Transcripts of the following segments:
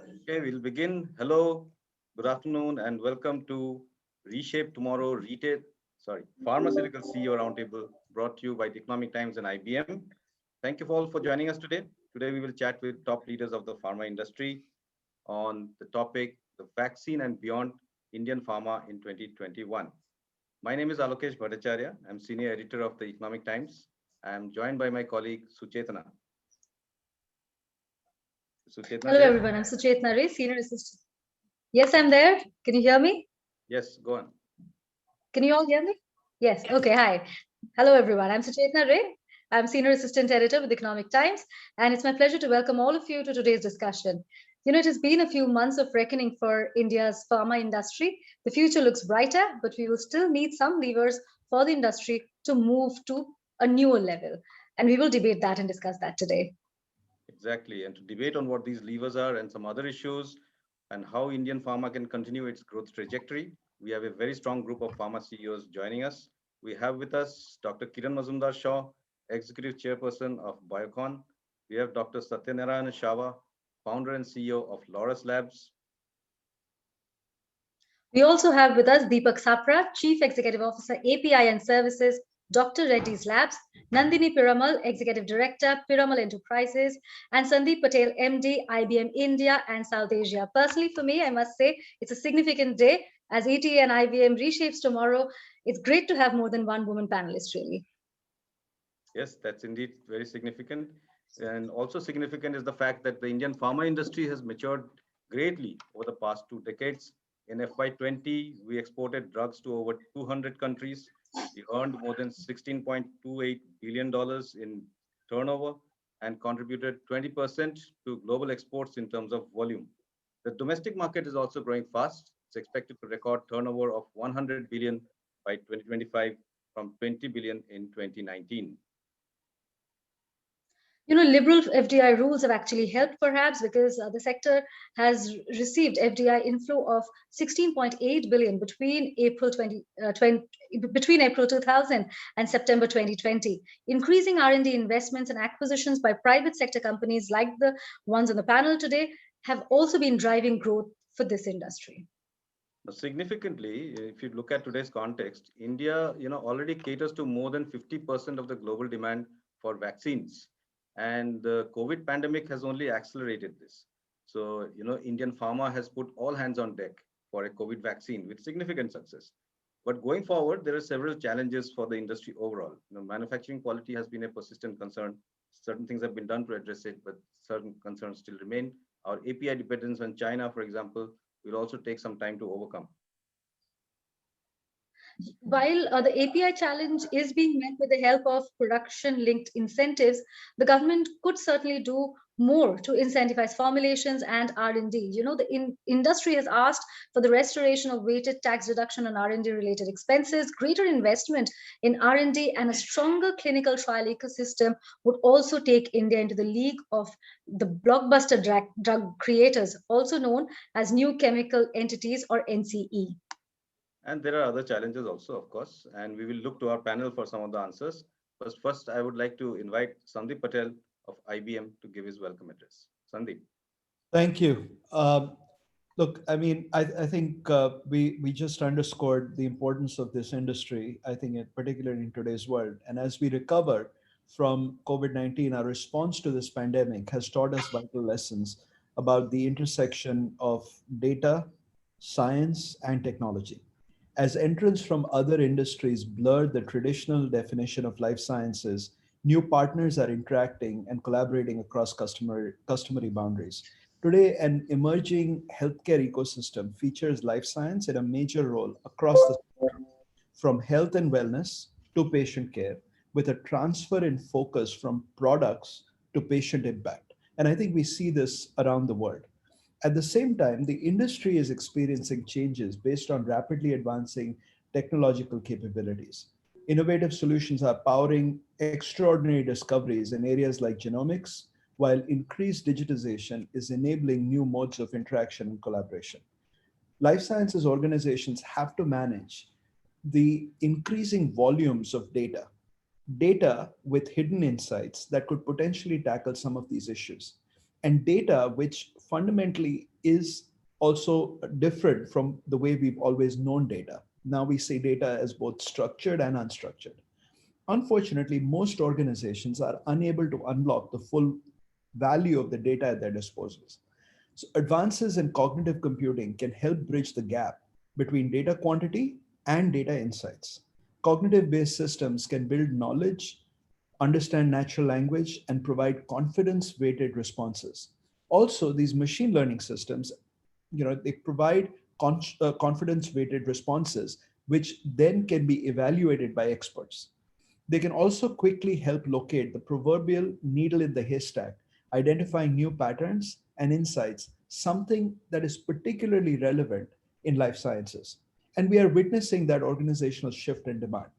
Okay, we'll begin. Hello, good afternoon, and welcome to Reshape Tomorrow Pharmaceutical CEO Roundtable brought to you by the Economic Times and IBM. Thank you all for joining us today. Today, we will chat with top leaders of the pharma industry on the topic the vaccine and beyond Indian pharma in 2021. My name is Alokesh Bhattacharya. I'm senior editor of the Economic Times. I'm joined by my colleague Suchetana. Suchetana Hello, there? everyone. I'm Suchetna Ray, Senior Assistant. Yes, I'm there. Can you hear me? Yes, go on. Can you all hear me? Yes. Okay. Hi. Hello, everyone. I'm Suchetna Ray. I'm Senior Assistant Editor with Economic Times, and it's my pleasure to welcome all of you to today's discussion. It has been a few months of reckoning for India's pharma industry. The future looks brighter, but we will still need some levers for the industry to move to a newer level. And we will debate that and discuss that today. Exactly. And to debate on what these levers are and some other issues and how Indian pharma can continue its growth trajectory, we have a very strong group of pharma CEOs joining us. We have with us Dr. Kiran Mazumdar Shaw, Executive Chairperson of Biocon. We have Dr. Satyanarayan Shava, Founder and CEO of Laurus Labs. We also have with us Deepak Sapra, Chief Executive Officer, API and Services, Dr. Reddy's Labs, Nandini Piramal, Executive Director, Piramal Enterprises, and Sandeep Patel, MD, IBM India and South Asia. Personally, for me, I must say it's a significant day as ETA and IBM reshapes tomorrow. It's great to have more than one woman panelist, really. Yes, that's indeed very significant. And also significant is the fact that the Indian pharma industry has matured greatly over the past 2 decades. In FY20, we exported drugs to over 200 countries. We earned more than $16.28 billion in turnover and contributed 20% to global exports in terms of volume. The domestic market is also growing fast. It's expected to record turnover of 100 billion by 2025 from 20 billion in 2019. Liberal FDI rules have actually helped perhaps because the sector has received FDI inflow of 16.8 billion between between April 2000 and September 2020. Increasing R&D investments and acquisitions by private sector companies like the ones on the panel today have also been driving growth for this industry. Significantly, if you look at today's context, India, already caters to more than 50% of the global demand for vaccines, and the COVID pandemic has only accelerated this. So, Indian pharma has put all hands on deck for a COVID vaccine with significant success. But going forward, there are several challenges for the industry overall. Manufacturing quality has been a persistent concern. Certain things have been done to address it, but certain concerns still remain. Our API dependence on China, for example, will also take some time to overcome. While the API challenge is being met with the help of production linked incentives, the government could certainly do more to incentivize formulations and R&D. The industry has asked for the restoration of weighted tax deduction on R&D related expenses. Greater investment in R&D and a stronger clinical trial ecosystem would also take India into the league of the blockbuster drug creators, also known as new chemical entities or NCE. And there are other challenges also, of course, and we will look to our panel for some of the answers. But first, I would like to invite Sandeep Patel of IBM to give his welcome address. Sandeep. Thank you. Look, I mean, I think we just underscored the importance of this industry, I think, particularly in today's world. And as we recover from COVID-19, our response to this pandemic has taught us vital lessons about the intersection of data, science, and technology. As entrants from other industries blur the traditional definition of life sciences, new partners are interacting and collaborating across customary boundaries. Today, an emerging healthcare ecosystem features life science in a major role across the spectrum, from health and wellness to patient care, with a transfer in focus from products to patient impact. And I think we see this around the world. At the same time, the industry is experiencing changes based on rapidly advancing technological capabilities. Innovative solutions are powering extraordinary discoveries in areas like genomics, while increased digitization is enabling new modes of interaction and collaboration. Life sciences organizations have to manage the increasing volumes of data with hidden insights that could potentially tackle some of these issues. and data, which fundamentally is also different from the way we've always known data. Now we see data as both structured and unstructured. Unfortunately, most organizations are unable to unlock the full value of the data at their disposals. So, advances in cognitive computing can help bridge the gap between data quantity and data insights. Cognitive based systems can build knowledge, understand natural language, and provide confidence weighted responses. Also, these machine learning systems, they provide confidence weighted responses, which then can be evaluated by experts. They can also quickly help locate the proverbial needle in the haystack, identifying new patterns and insights, something that is particularly relevant in life sciences. And we are witnessing that organizational shift in demand.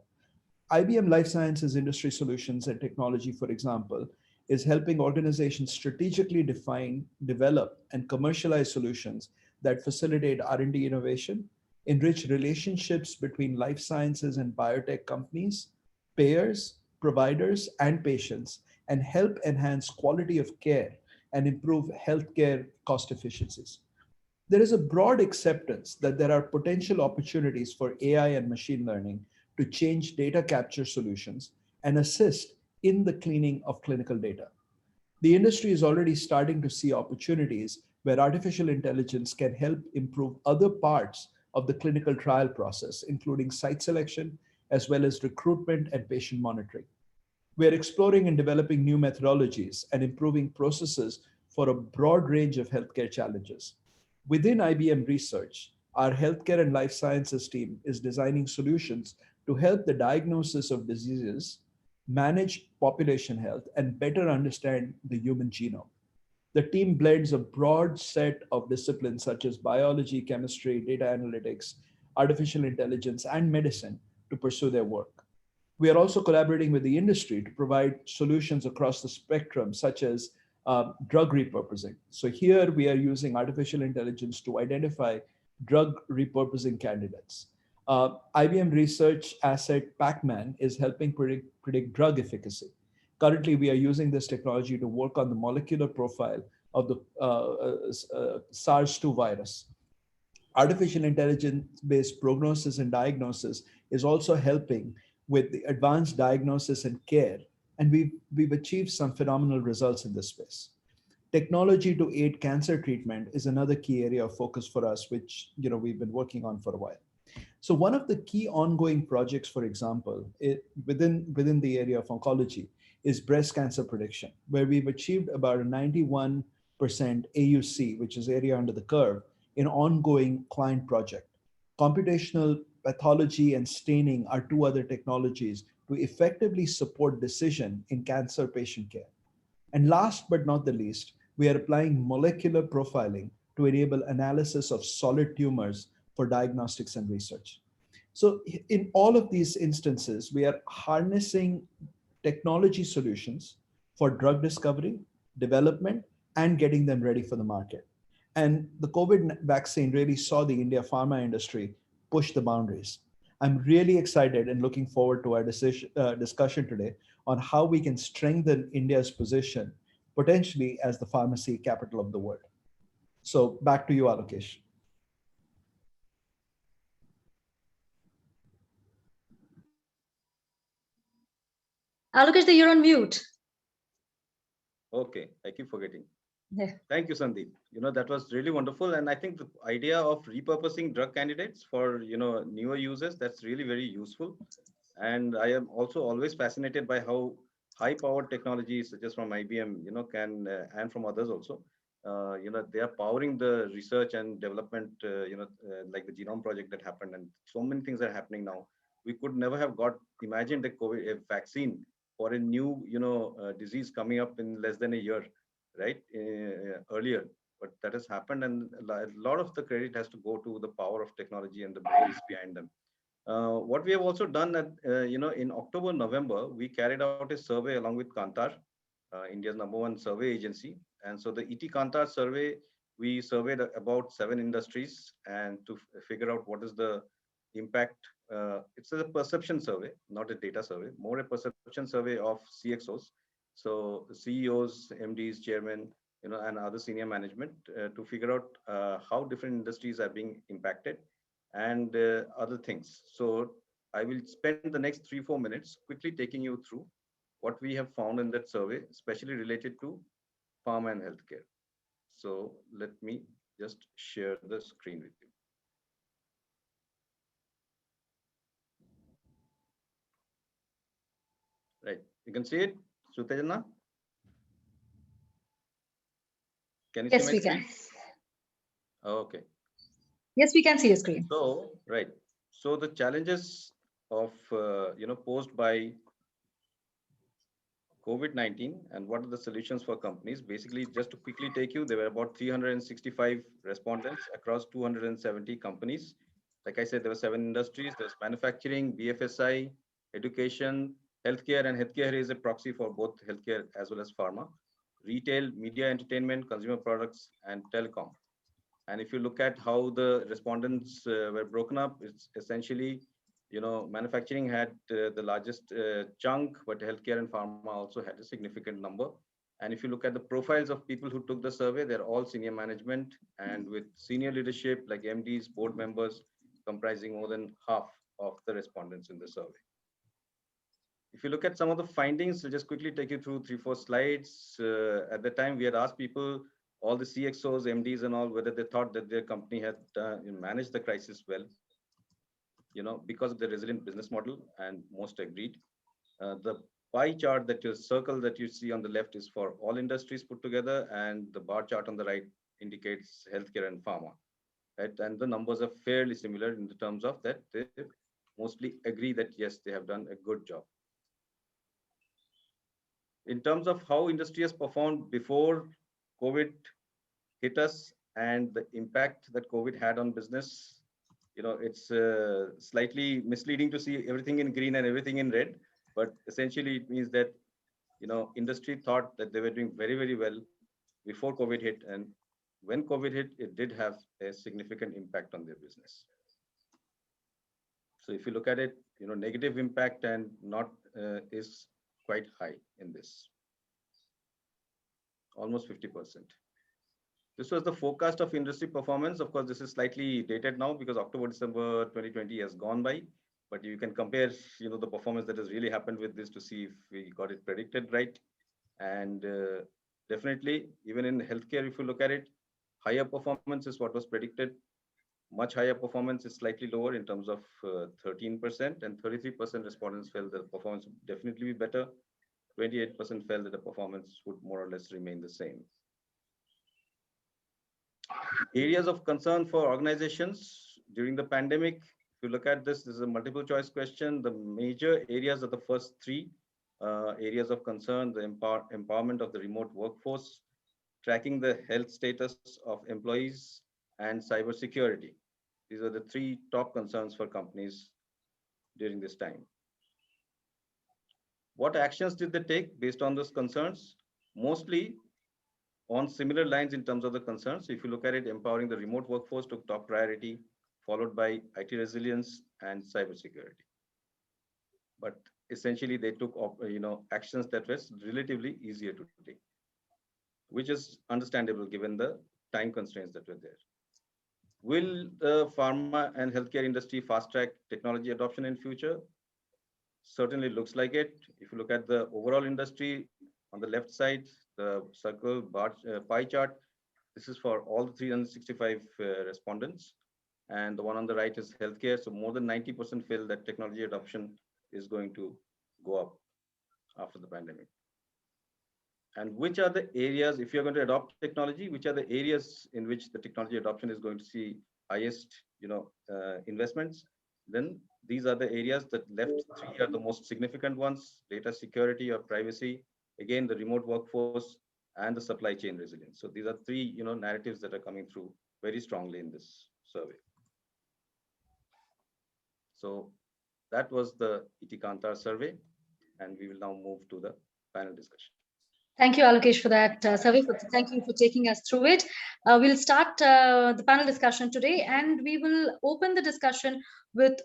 IBM Life Sciences Industry Solutions and Technology, for example, is helping organizations strategically define, develop, and commercialize solutions that facilitate R&D innovation, enrich relationships between life sciences and biotech companies, payers, providers, and patients, and help enhance quality of care and improve healthcare cost efficiencies. There is a broad acceptance that there are potential opportunities for AI and machine learning to change data capture solutions and assist in the cleaning of clinical data. The industry is already starting to see opportunities where artificial intelligence can help improve other parts of the clinical trial process, including site selection, as well as recruitment and patient monitoring. We are exploring and developing new methodologies and improving processes for a broad range of healthcare challenges. Within IBM Research, our healthcare and life sciences team is designing solutions to help the diagnosis of diseases, manage population health, and better understand the human genome. The team blends a broad set of disciplines such as biology, chemistry, data analytics, artificial intelligence, and medicine to pursue their work. We are also collaborating with the industry to provide solutions across the spectrum, such as drug repurposing. So, here we are using artificial intelligence to identify drug repurposing candidates. IBM research asset Pacman is helping predict drug efficacy. Currently, we are using this technology to work on the molecular profile of the SARS-2 virus. Artificial intelligence based prognosis and diagnosis is also helping with the advanced diagnosis and care, and we've achieved some phenomenal results in this space. Technology to aid cancer treatment is another key area of focus for us, which we've been working on for a while. So one of the key ongoing projects, for example, within the area of oncology is breast cancer prediction, where we've achieved about a 91% AUC, which is area under the curve, in ongoing client project. Computational pathology and staining are two other technologies to effectively support decision in cancer patient care. And last but not the least, we are applying molecular profiling to enable analysis of solid tumors for diagnostics and research. So, in all of these instances, we are harnessing technology solutions for drug discovery, development, and getting them ready for the market. And the COVID vaccine really saw the India pharma industry push the boundaries. I'm really excited and looking forward to our discussion today on how we can strengthen India's position, potentially as the pharmacy capital of the world. So back to you, Alokesh. Alokesh, you're on mute. Okay, I keep forgetting. Yeah. Thank you, Sandeep. That was really wonderful. And I think the idea of repurposing drug candidates for, newer users, that's really very useful. And I am also always fascinated by how high-powered technologies, such as from IBM, can and from others also, they are powering the research and development, like the genome project that happened, and so many things are happening now. We could never have imagined a vaccine for a new, disease coming up in less than a year, right? Earlier, but that has happened, and a lot of the credit has to go to the power of technology and the brains behind them. What we have also done in October, November, we carried out a survey along with Kantar, India's #1 survey agency. And so the ET Kantar survey, we surveyed about 7 industries and to figure out what is the impact. It's a perception survey, not a data survey, more a perception survey of CXOs. So CEOs, MDs, chairmen, and other senior management to figure out how different industries are being impacted and other things. So I will spend the next 3-4 minutes quickly taking you through what we have found in that survey, especially related to pharma and healthcare. So let me just share the screen with you. Right, you can see it, Sutejana? Can you see Yes, my we screen? can. Okay. Yes, we can see your screen. So, right. So the challenges of, posed by COVID-19 and what are the solutions for companies? Basically, just to quickly take you, there were about 365 respondents across 270 companies. Like I said, there were 7 industries. There's manufacturing, BFSI, education, healthcare, and healthcare is a proxy for both healthcare as well as pharma, retail, media, entertainment, consumer products, and telecom. And if you look at how the respondents were broken up, it's essentially, manufacturing had the largest chunk, but healthcare and pharma also had a significant number. And if you look at the profiles of people who took the survey, they're all senior management and with senior leadership like MDs, board members, comprising more than half of the respondents in the survey. If you look at some of the findings, I'll just quickly take you through 3-4 slides. At the time, we had asked people, all the CXOs, MDs, and all, whether they thought that their company had managed the crisis well, because of the resilient business model, and most agreed. The pie chart that your circle that you see on the left is for all industries put together, and the bar chart on the right indicates healthcare and pharma. Right? And the numbers are fairly similar in the terms of that they mostly agree that yes, they have done a good job. In terms of how industry has performed before COVID hit us and the impact that COVID had on business, it's slightly misleading to see everything in green and everything in red. But essentially, it means that, industry thought that they were doing very, very well before COVID hit. And when COVID hit, it did have a significant impact on their business. So if you look at it, negative impact and not is quite high in this, almost 50%. This was the forecast of industry performance. Of course, this is slightly dated now because October, December 2020 has gone by. But you can compare, the performance that has really happened with this to see if we got it predicted right. And definitely, even in healthcare, if you look at it, higher performance is what was predicted. Much higher performance is slightly lower in terms of 13%, and 33% respondents felt that the performance would definitely be better. 28% felt that the performance would more or less remain the same. Areas of concern for organizations during the pandemic. If you look at this is a multiple choice question. The major areas are the first three areas of concern: the empowerment of the remote workforce, tracking the health status of employees, and cybersecurity. These are the three top concerns for companies during this time. What actions did they take based on those concerns? Mostly on similar lines in terms of the concerns. If you look at it, empowering the remote workforce took top priority, followed by IT resilience and cybersecurity. But essentially, they took actions that were relatively easier to take, which is understandable given the time constraints that were there. Will the pharma and healthcare industry fast track technology adoption in future? Certainly looks like it. If you look at the overall industry on the left side, the circle bar pie chart, this is for all the 365 respondents. And the one on the right is healthcare. So more than 90% feel that technology adoption is going to go up after the pandemic. And which are the areas, if you're going to adopt technology, which are the areas in which the technology adoption is going to see highest, investments? Then these are the areas that left three are the most significant ones: data security or privacy, again, the remote workforce, and the supply chain resilience. So these are three, narratives that are coming through very strongly in this survey. So that was the ET Kantar survey, and we will now move to the panel discussion. Thank you, Alokesh, for that survey. Thank you for taking us through it. We'll start the panel discussion today, and we will open the discussion with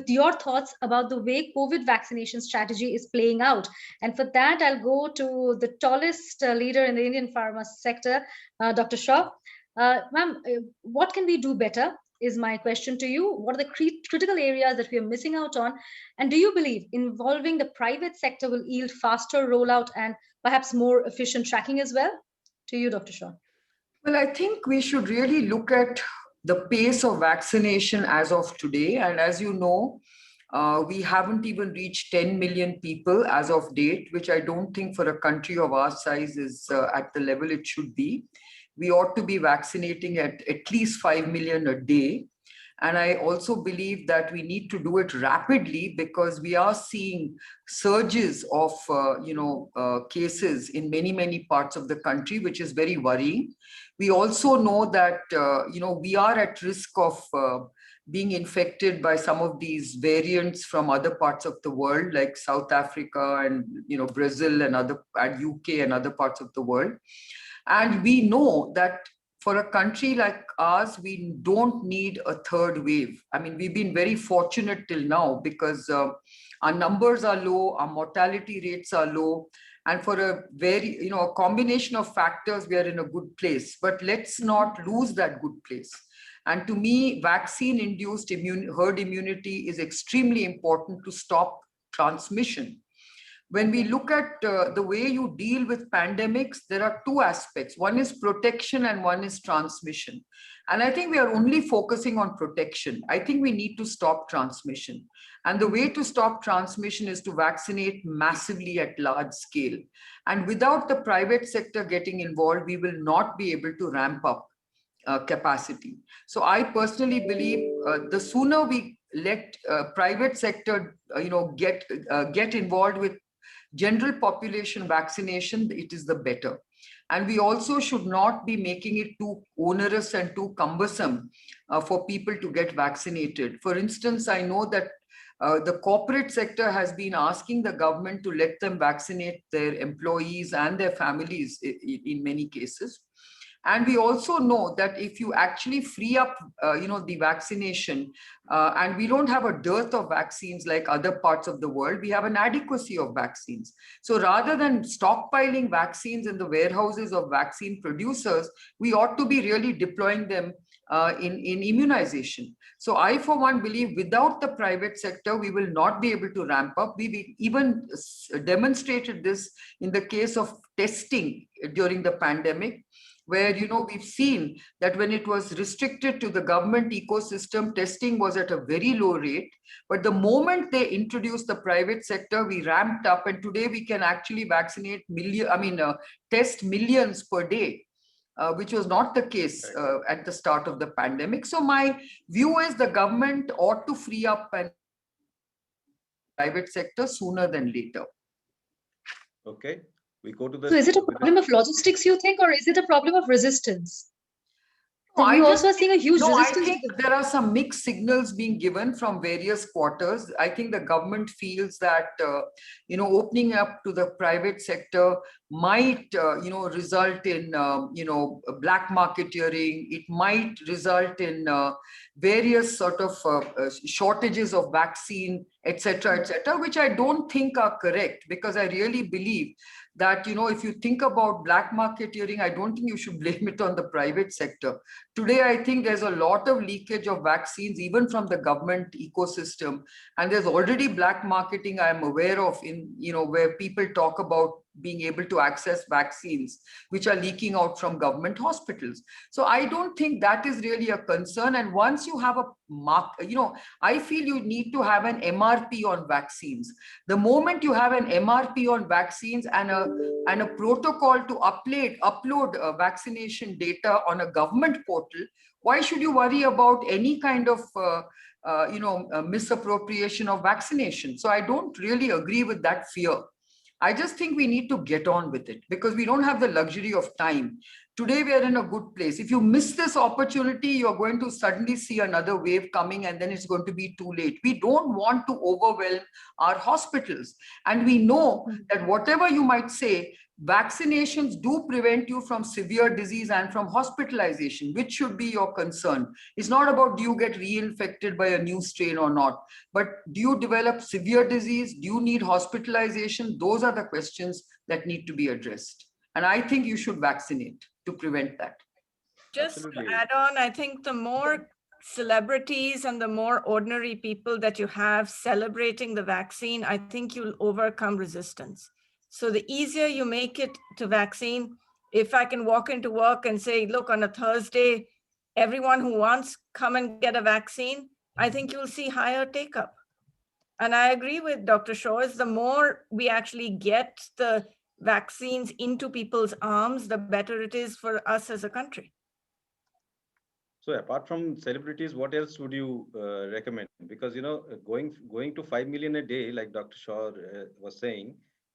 your thoughts about the way COVID vaccination strategy is playing out. And for that, I'll go to the tallest leader in the Indian pharma sector, Dr. Shaw. Ma'am, what can we do better? Is my question to you. What are the critical areas that we are missing out on? And do you believe involving the private sector will yield faster rollout and perhaps more efficient tracking as well? To you, Dr. Shaw. Well, I think we should really look at the pace of vaccination as of today. And as you know, we haven't even reached 10 million people as of date, which I don't think for a country of our size is at the level it should be. We ought to be vaccinating at least 5 million a day. And I also believe that we need to do it rapidly because we are seeing surges of cases in many parts of the country, which is very worrying. We also know that we are at risk of being infected by some of these variants from other parts of the world, like South Africa and Brazil and UK and other parts of the world. And we know that for a country like ours, we don't need a third wave. I mean, we've been very fortunate till now because our numbers are low, our mortality rates are low, and for a very, a combination of factors, we are in a good place. But let's not lose that good place. And to me, vaccine-induced herd immunity is extremely important to stop transmission. When we look at the way you deal with pandemics, there are two aspects. One is protection and one is transmission. And I think we are only focusing on protection. I think we need to stop transmission. And the way to stop transmission is to vaccinate massively at large scale. And without the private sector getting involved, we will not be able to ramp up capacity. So I personally believe the sooner we let private sector, get involved with general population vaccination, it is the better. And we also should not be making it too onerous and too cumbersome for people to get vaccinated. For instance, I know that the corporate sector has been asking the government to let them vaccinate their employees and their families in many cases. And we also know that if you actually free up, the vaccination, and we don't have a dearth of vaccines like other parts of the world, we have an adequacy of vaccines. So rather than stockpiling vaccines in the warehouses of vaccine producers, we ought to be really deploying them in immunization. So I, for one, believe without the private sector, we will not be able to ramp up. We even demonstrated this in the case of testing during the pandemic, where we've seen that when it was restricted to the government ecosystem, testing was at a very low rate. But the moment they introduced the private sector, we ramped up, and today we can actually vaccinate test millions per day, which was not the case at the start of the pandemic. So my view is the government ought to free up and private sector sooner than later. Okay. We go to the. So is it a problem of logistics, you think, or is it a problem of resistance? We also are seeing a huge resistance. I think there are some mixed signals being given from various quarters. I think the government feels that, opening up to the private sector might, result in, black marketeering. It might result in various sort of shortages of vaccine, etc., which I don't think are correct, because I really believe that, if you think about black marketeering, I don't think you should blame it on the private sector. Today, I think there's a lot of leakage of vaccines, even from the government ecosystem. And there's already black marketing I'm aware of where people talk about being able to access vaccines, which are leaking out from government hospitals. So I don't think that is really a concern. And once you have a I feel you need to have an MRP on vaccines. The moment you have an MRP on vaccines and a protocol to upload vaccination data on a government portal, why should you worry about any kind of misappropriation of vaccination? So I don't really agree with that fear. I just think we need to get on with it, because we don't have the luxury of time. Today, we are in a good place. If you miss this opportunity, you're going to suddenly see another wave coming, and then it's going to be too late. We don't want to overwhelm our hospitals. And we know that whatever you might say, vaccinations do prevent you from severe disease and from hospitalization, which should be your concern. It's not about do you get reinfected by a new strain or not, but do you develop severe disease? Do you need hospitalization? Those are the questions that need to be addressed. And I think you should vaccinate to prevent that. Just Absolutely. to add on, I think the more celebrities and the more ordinary people that you have celebrating the vaccine, I think you'll overcome resistance. So the easier you make it to vaccine, if I can walk into work and say, look, on a Thursday, everyone who wants, come and get a vaccine, I think you'll see higher take up. And I agree with Dr. Shores, the more we actually get the vaccines into people's arms, the better it is for us as a country. So apart from celebrities, what else would you recommend? Because, you know, going to 5 million a day, like Dr. Shaw was saying,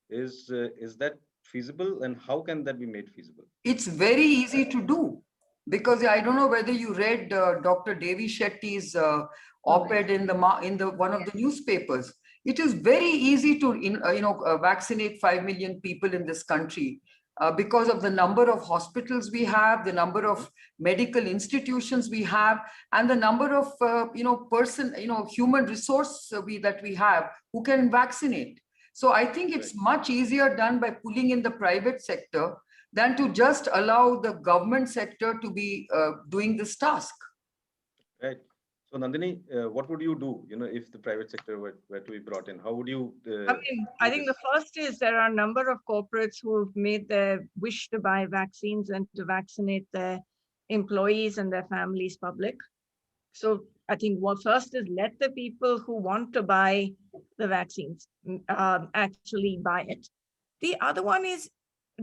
is that feasible, and how can that be made feasible? It's very easy to do, because I don't know whether you read Dr. Devi Shetty's op-ed in the one of the newspapers. It is very easy to vaccinate 5 million people in this country because of the number of hospitals we have, the number of medical institutions we have, and the number of human resource that we have who can vaccinate. So I think it's much easier done by pulling in the private sector than to just allow the government sector to be doing this task. Right. So Nandini, what would you do, you know, if the private sector were to be brought in? How would you? I think the first is there are a number of corporates who have made their wish to buy vaccines and to vaccinate their employees and their families public. So I think what first is let the people who want to buy the vaccines actually buy it. The other one is,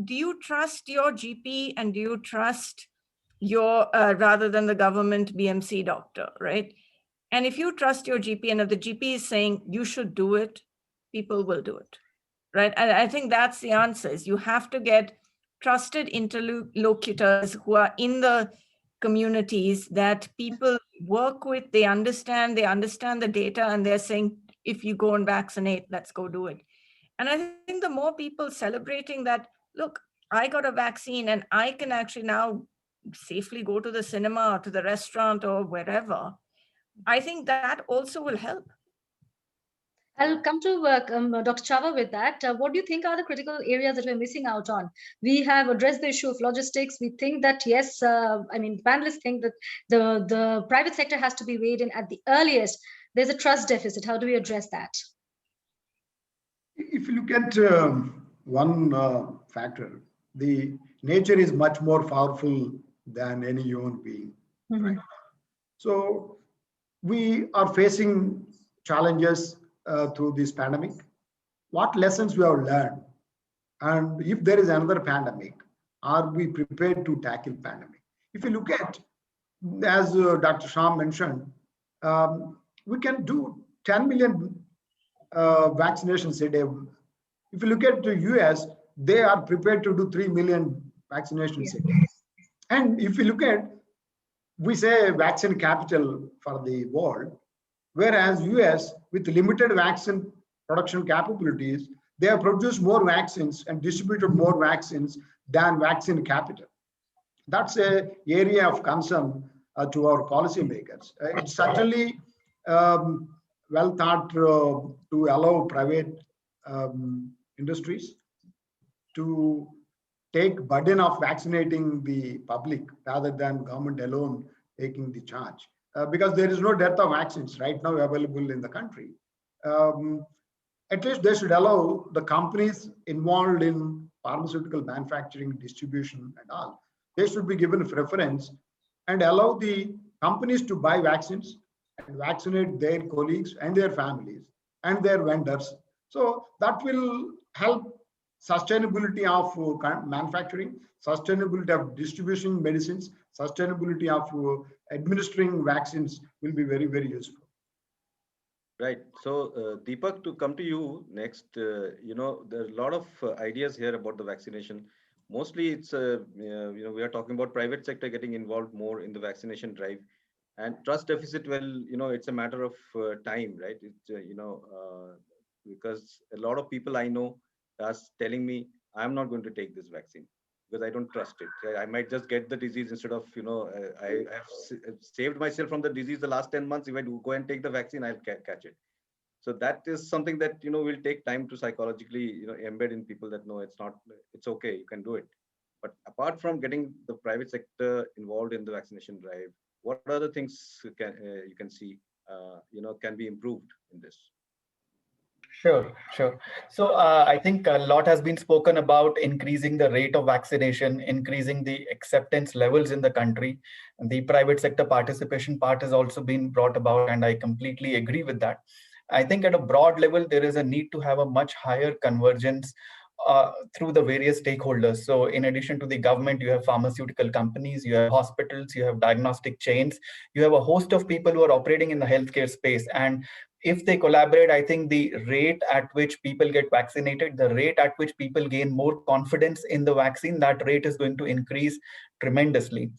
do you trust your GP and do you trust your rather than the government BMC doctor, right? And if you trust your GP and if the GP is saying you should do it, people will do it, right? And I think that's the answer, is you have to get trusted interlocutors who are in the communities that people work with, they understand the data, and they're saying, if you go and vaccinate, let's go do it. And I think the more people celebrating that, look, I got a vaccine and I can actually now safely go to the cinema or to the restaurant or wherever, I think that also will help. I'll come to Dr. Chava with that. What do you think are the critical areas that we're missing out on? We have addressed the issue of logistics. We think that, yes, panelists think that the private sector has to be weighed in at the earliest. There's a trust deficit. How do we address that? If you look at one factor, the nature is much more powerful than any human being. Mm-hmm. Right? So we are facing challenges through this pandemic. What lessons we have learned, and if there is another pandemic, are we prepared to tackle pandemic? If you look at, as Dr. Shah mentioned, we can do 10 million vaccinations a day. If you look at the US, they are prepared to do 3 million vaccinations a day. And if you look at, we say vaccine capital for the world, whereas US, with limited vaccine production capabilities, they have produced more vaccines and distributed more vaccines than vaccine capital. That's an area of concern to our policymakers. It's certainly well thought to allow private industries to take burden of vaccinating the public rather than government alone taking the charge. Because there is no dearth of vaccines right now available in the country. At least they should allow the companies involved in pharmaceutical manufacturing, distribution and all, they should be given preference and allow the companies to buy vaccines and vaccinate their colleagues and their families and their vendors. So that will help sustainability of manufacturing, sustainability of distribution medicines, sustainability of administering vaccines will be very, very useful. Right. So, Deepak, to come to you next, you know, there are a lot of ideas here about the vaccination. mostly it's we are talking about private sector getting involved more in the vaccination drive, and trust deficit. Well, it's a matter of time, right? It's because a lot of people I know are telling me I'm not going to take this vaccine because I don't trust it. I might just get the disease instead of I have saved myself from the disease the last 10 months. If I do go and take the vaccine, I'll catch it. So that is something that will take time to psychologically embed in people that no, it's not, it's okay, you can do it. But apart from getting the private sector involved in the vaccination drive, what other things you can see can be improved in this? Sure, sure. So I think a lot has been spoken about increasing the rate of vaccination, increasing the acceptance levels in the country. And the private sector participation part has also been brought about, and I completely agree with that. I think at a broad level, there is a need to have a much higher convergence through the various stakeholders. So in addition to the government, you have pharmaceutical companies, you have hospitals, you have diagnostic chains, you have a host of people who are operating in the healthcare space. And if they collaborate, I think the rate at which people get vaccinated, the rate at which people gain more confidence in the vaccine, that rate is going to increase tremendously.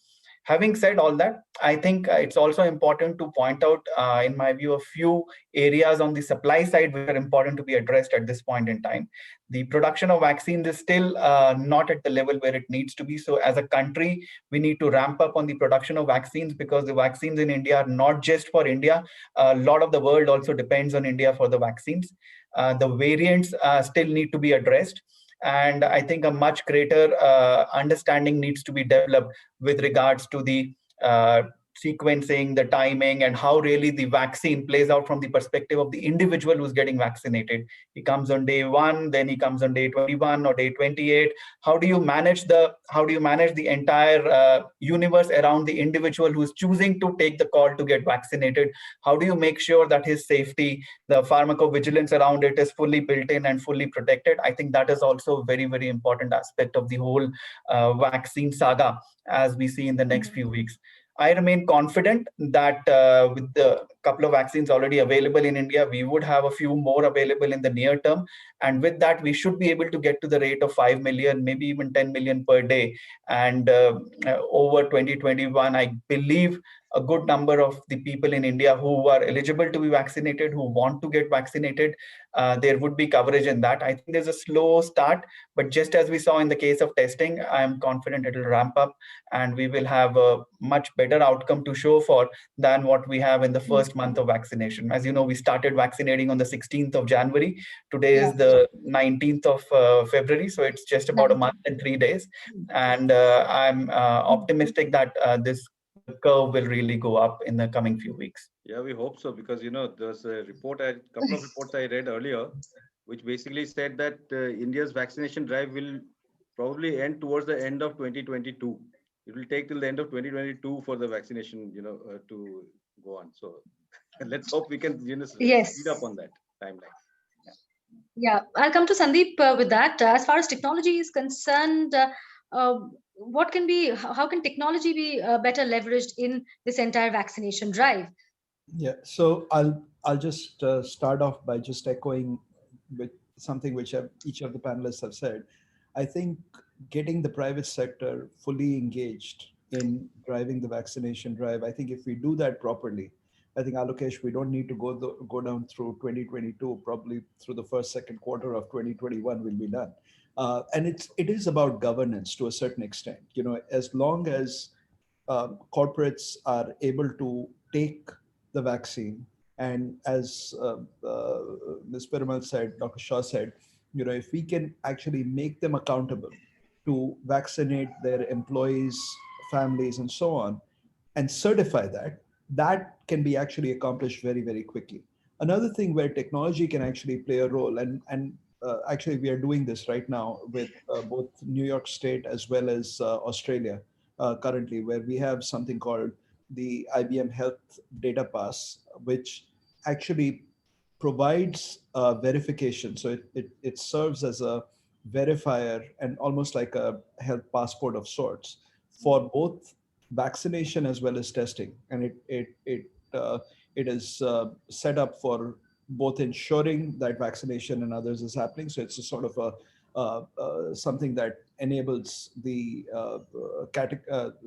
Having said all that, I think it's also important to point out, in my view, a few areas on the supply side which are important to be addressed at this point in time. The production of vaccines is still not at the level where it needs to be. So as a country, we need to ramp up on the production of vaccines, because the vaccines in India are not just for India. A lot of the world also depends on India for the vaccines. The variants still need to be addressed. And I think a much greater understanding needs to be developed with regards to the sequencing, the timing, and how really the vaccine plays out from the perspective of the individual who's getting vaccinated. He comes on day 1, then he comes on day 21 or day 28. How do you manage the entire universe around the individual who's choosing to take the call to get vaccinated? How do you make sure that his safety, the pharmacovigilance around it, is fully built in and fully protected? I think that is also a very, very important aspect of the whole vaccine saga as we see in the next few weeks. I remain confident that with the couple of vaccines already available in India, we would have a few more available in the near term. And with that, we should be able to get to the rate of 5 million, maybe even 10 million per day. And over 2021, I believe a good number of the people in India who are eligible to be vaccinated, who want to get vaccinated, there would be coverage in that. I think there's a slow start, but just as we saw in the case of testing, I'm confident it will ramp up and we will have a much better outcome to show for than what we have in the first month of vaccination. As you know, we started vaccinating on the 16th of January. Today is the 19th of February. So it's just about a month and 3 days. And I'm optimistic that this curve will really go up in the coming few weeks. Yeah, we hope so, because there's a couple of reports I read earlier, which basically said that India's vaccination drive will probably end towards the end of 2022. It will take till the end of 2022 for the vaccination, to go on. So let's hope we can speed up on that timeline. Yeah, I'll come to Sandeep with that. As far as technology is concerned, how can technology be better leveraged in this entire vaccination drive? Yeah, so I'll just start off by just echoing with something which each of the panelists have said. I think getting the private sector fully engaged in driving the vaccination drive, I think if we do that properly, I think, Alokesh, we don't need to go down through 2022, probably through the first, second quarter of 2021 will be done. And it is about governance to a certain extent. As long as corporates are able to take the vaccine, and as Ms. Piramal said, Dr. Shah said, if we can actually make them accountable to vaccinate their employees, families, and so on, and certify that can be actually accomplished very, very quickly. Another thing where technology can actually play a role, and actually we are doing this right now with both New York State as well as Australia currently, where we have something called the IBM Health Data Pass, which actually provides verification. So it serves as a verifier and almost like a health passport of sorts for both vaccination as well as testing. And it is set up for both ensuring that vaccination and others is happening. So it's a sort of something that enables the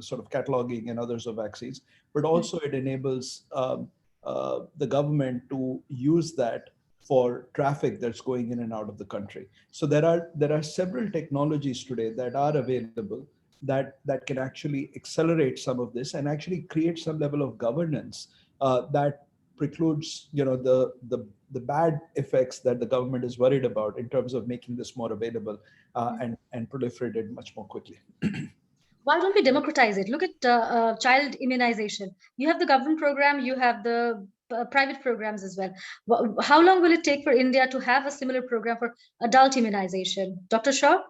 sort of cataloging and others of vaccines, but also it enables the government to use that for traffic that's going in and out of the country. So there are several technologies today that are available that can actually accelerate some of this and actually create some level of governance that precludes, you know, the bad effects that the government is worried about in terms of making this more available and proliferated much more quickly. Why don't we democratize it? Look at child immunization. You have the government program, you have the private programs as well. How long will it take for India to have a similar program for adult immunization? Dr. Shah?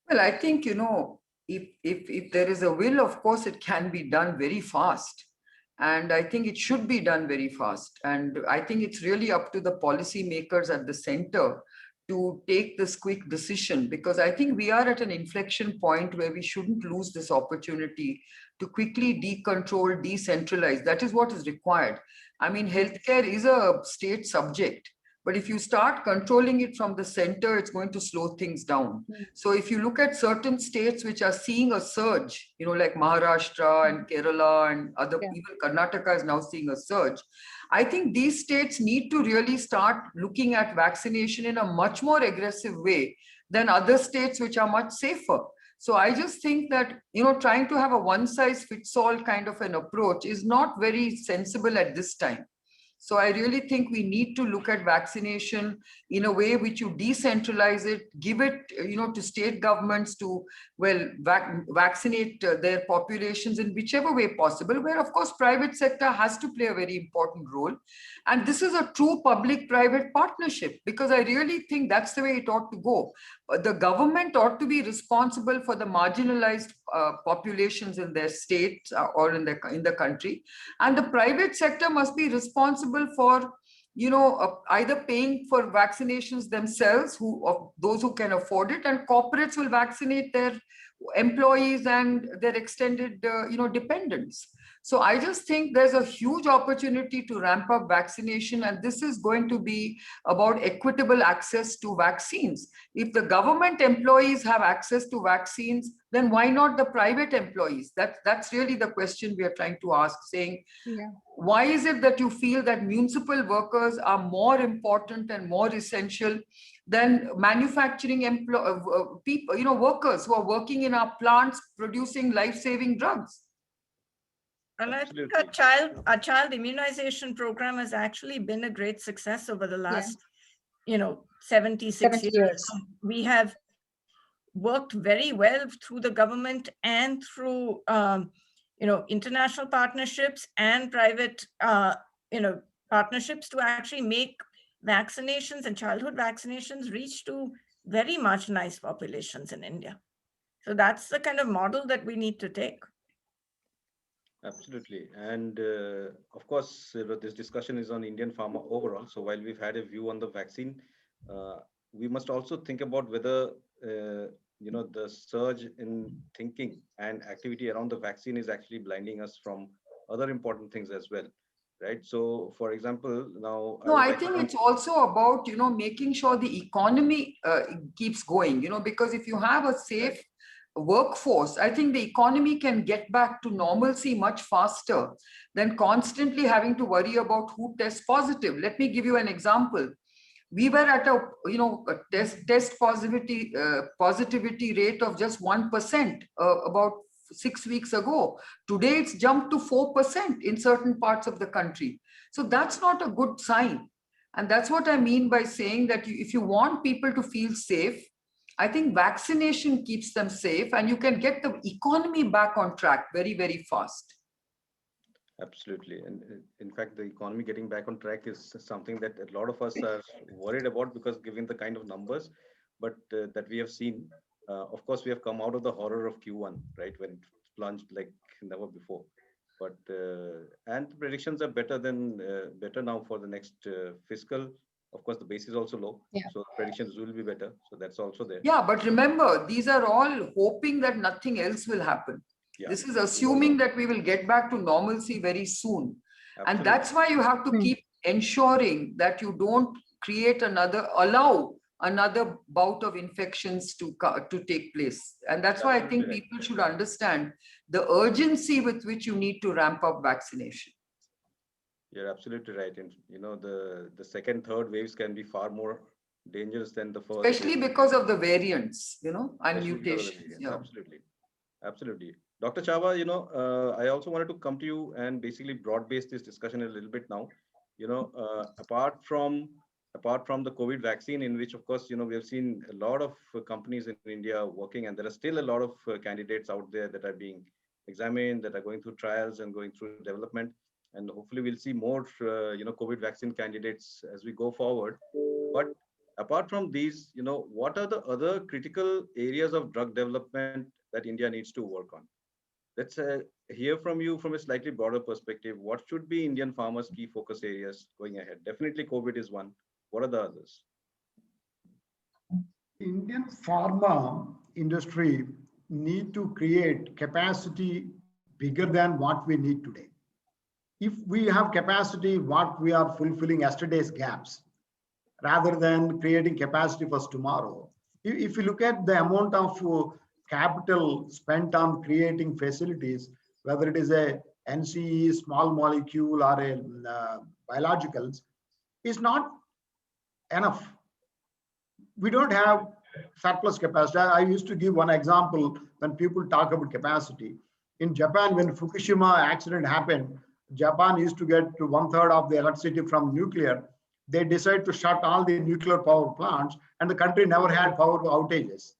Well, I think, you know, if there is a will, of course, it can be done very fast. And I think it should be done very fast. And I think it's really up to the policy makers at the center to take this quick decision, because I think we are at an inflection point where we shouldn't lose this opportunity to quickly decontrol, decentralize. That is what is required. I mean, healthcare is a state subject, but if you start controlling it from the center, it's going to slow things down. So if you look at certain states which are seeing a surge, you know, like Maharashtra and Kerala and even Karnataka is now seeing a surge. I think these states need to really start looking at vaccination in a much more aggressive way than other states which are much safer. So I just think that, you know, trying to have a one size fits all kind of an approach is not very sensible at this time. So I really think we need to look at vaccination in a way which you decentralize it, give it, you know, to state governments to, well, vaccinate their populations in whichever way possible, where of course private sector has to play a very important role. And this is a true public-private partnership, because I really think that's the way it ought to go. The government ought to be responsible for the marginalized populations in their state or in the country, and the private sector must be responsible for, you know, either paying for vaccinations themselves, those who can afford it, and corporates will vaccinate their employees and their extended, you know, dependents. So I just think there's a huge opportunity to ramp up vaccination, and this is going to be about equitable access to vaccines. If the government employees have access to vaccines, then why not the private employees? That's really the question we are trying to ask, saying, why is it that you feel that municipal workers are more important and more essential than manufacturing people, you know, workers who are working in our plants producing life-saving drugs? And I think our child immunization program has actually been a great success over the last, you know, 76 years. We have worked very well through the government and through, you know, international partnerships and private, you know, partnerships to actually make vaccinations and childhood vaccinations reach to very marginalized populations in India. So that's the kind of model that we need to take. Absolutely. And of course, this discussion is on Indian pharma overall. So while we've had a view on the vaccine, we must also think about whether, you know, the surge in thinking and activity around the vaccine is actually blinding us from other important things as well. Right. So, for example, now. No, I think it's also about, you know, making sure the economy keeps going, you know, because if you have a safe workforce, I think the economy can get back to normalcy much faster than constantly having to worry about who tests positive. Let me give you an example. We were at a, you know, a test positivity rate of just 1% about 6 weeks ago. Today it's jumped to 4% in certain parts of the country. So that's not a good sign. And that's what I mean by saying that if you want people to feel safe, I think vaccination keeps them safe, and you can get the economy back on track very, very fast. Absolutely. And in fact, the economy getting back on track is something that a lot of us are worried about, because given the kind of numbers that we have seen, of course, we have come out of the horror of Q1, right, when it plunged like never before. But and the predictions are better now for the next fiscal. Of course, the base is also low, so predictions will be better. So that's also there. Yeah, but remember, these are all hoping that nothing else will happen. This is assuming that we will get back to normalcy very soon. Absolutely. And that's why you have to keep ensuring that you don't allow another bout of infections to take place. And that's why I think Absolutely right. people should understand the urgency with which you need to ramp up vaccination. You're absolutely right. And the second, third waves can be far more dangerous than the first Especially wave. because of the variants, and Especially because of the mutations. variants. Yeah. Absolutely. Absolutely. Dr. Chava, I also wanted to come to you and basically broad base this discussion a little bit now. Apart from the COVID vaccine, in which, of course, we have seen a lot of companies in India working, and there are still a lot of candidates out there that are being examined, that are going through trials and going through development. And hopefully we'll see more, COVID vaccine candidates as we go forward. But apart from these, what are the other critical areas of drug development that India needs to work on? Let's hear from you from a slightly broader perspective. What should be Indian farmers' key focus areas going ahead? Definitely COVID is one. What are the others? Indian pharma industry need to create capacity bigger than what we need today. If we have capacity, what we are fulfilling yesterday's gaps, rather than creating capacity for tomorrow. If you look at the amount of capital spent on creating facilities, whether it is a NCE, small molecule, or a biologicals, is not enough. We don't have surplus capacity. I used to give one example when people talk about capacity. In Japan, when Fukushima accident happened, Japan used to get to 1/3 of the electricity from nuclear. They decided to shut all the nuclear power plants, and the country never had power outages.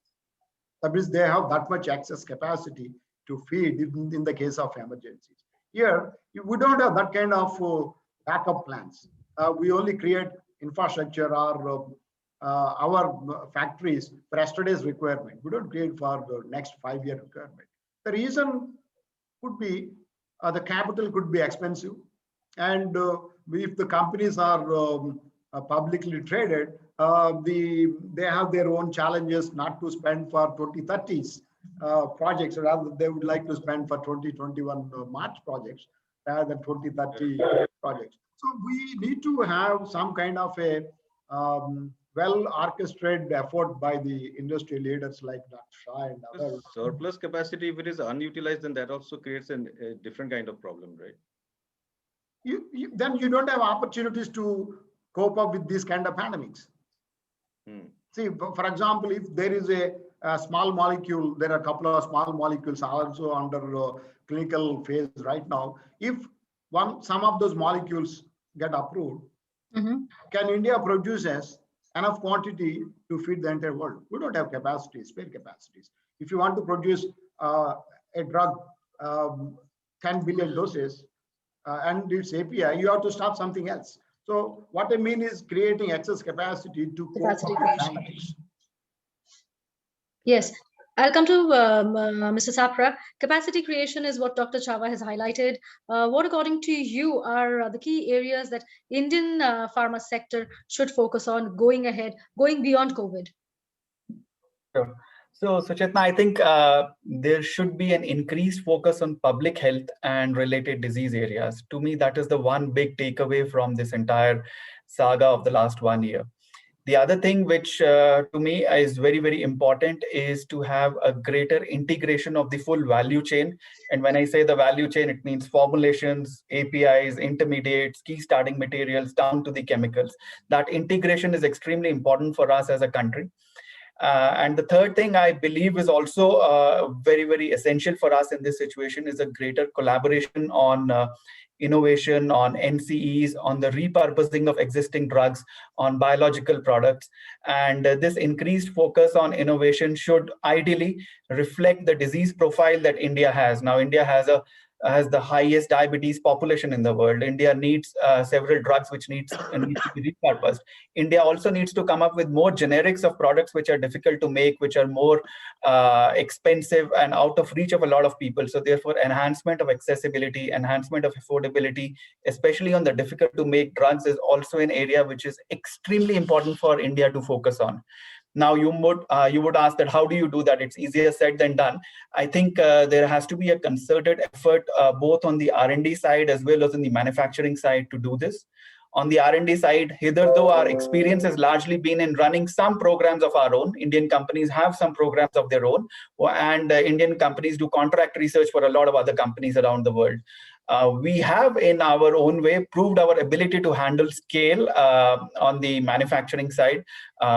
That means they have that much excess capacity to feed in the case of emergencies. Here, we don't have that kind of backup plans. We only create infrastructure or our factories for yesterday's requirement. We don't create for the next 5-year requirement. The reason could be the capital could be expensive, and if the companies are publicly traded, they have their own challenges not to spend for 2030s projects, rather they would like to spend for 2021 March projects rather than 2030 projects. So we need to have some kind of a well orchestrated effort by the industry leaders like Dr. Shah and others. Surplus capacity, if it is unutilized, then that also creates a different kind of problem, right? Then you don't have opportunities to cope up with these kind of pandemics. See, for example, if there is a small molecule, there are a couple of small molecules also under clinical phase right now. If some of those molecules get approved, can India produce enough quantity to feed the entire world? We don't have capacity, spare capacities. If you want to produce a drug, 10 billion doses, and its API, you have to stop something else. So what I mean is creating excess capacity to Capacity creation. Yes, I'll come to Mr. Sapra. Capacity creation is what Dr. Chava has highlighted. What, according to you, are the key areas that Indian pharma sector should focus on going ahead, going beyond COVID? Sure. So, Suchetna, I think there should be an increased focus on public health and related disease areas. To me, that is the one big takeaway from this entire saga of the last 1 year. The other thing which to me is very, very important is to have a greater integration of the full value chain. And when I say the value chain, it means formulations, APIs, intermediates, key starting materials, down to the chemicals. That integration is extremely important for us as a country. And the third thing I believe is also very, very essential for us in this situation is a greater collaboration on innovation, on NCEs, on the repurposing of existing drugs, on biological products. And this increased focus on innovation should ideally reflect the disease profile that India has. Now, India has the highest diabetes population in the world. India needs several drugs which need to be repurposed. India also needs to come up with more generics of products which are difficult to make, which are more expensive and out of reach of a lot of people. So therefore, enhancement of accessibility, enhancement of affordability, especially on the difficult to make drugs, is also an area which is extremely important for India to focus on. Now, you would ask that how do you do that? It's easier said than done. I think there has to be a concerted effort both on the R&D side as well as on the manufacturing side to do this. On the R&D side, hitherto our experience has largely been in running some programs of our own. Indian companies have some programs of their own, and Indian companies do contract research for a lot of other companies around the world. We have, in our own way, proved our ability to handle scale on the manufacturing side.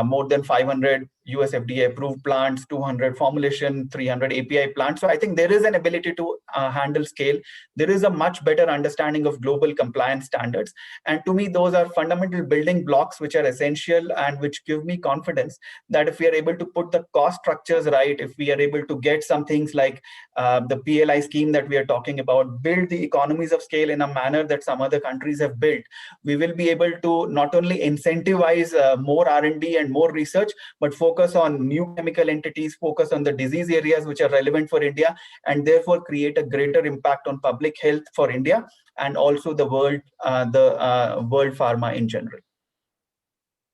More than 500 US FDA approved plants, 200 formulation, 300 API plants. So I think there is an ability to handle scale. There is a much better understanding of global compliance standards. And to me, those are fundamental building blocks which are essential and which give me confidence that if we are able to put the cost structures right, if we are able to get some things like the PLI scheme that we are talking about, build the economies of scale in a manner that some other countries have built, we will be able to not only incentivize more R&D and more research, but focus on new chemical entities, focus on the disease areas which are relevant for India, and therefore create a greater impact on public health for India and also the world pharma in general.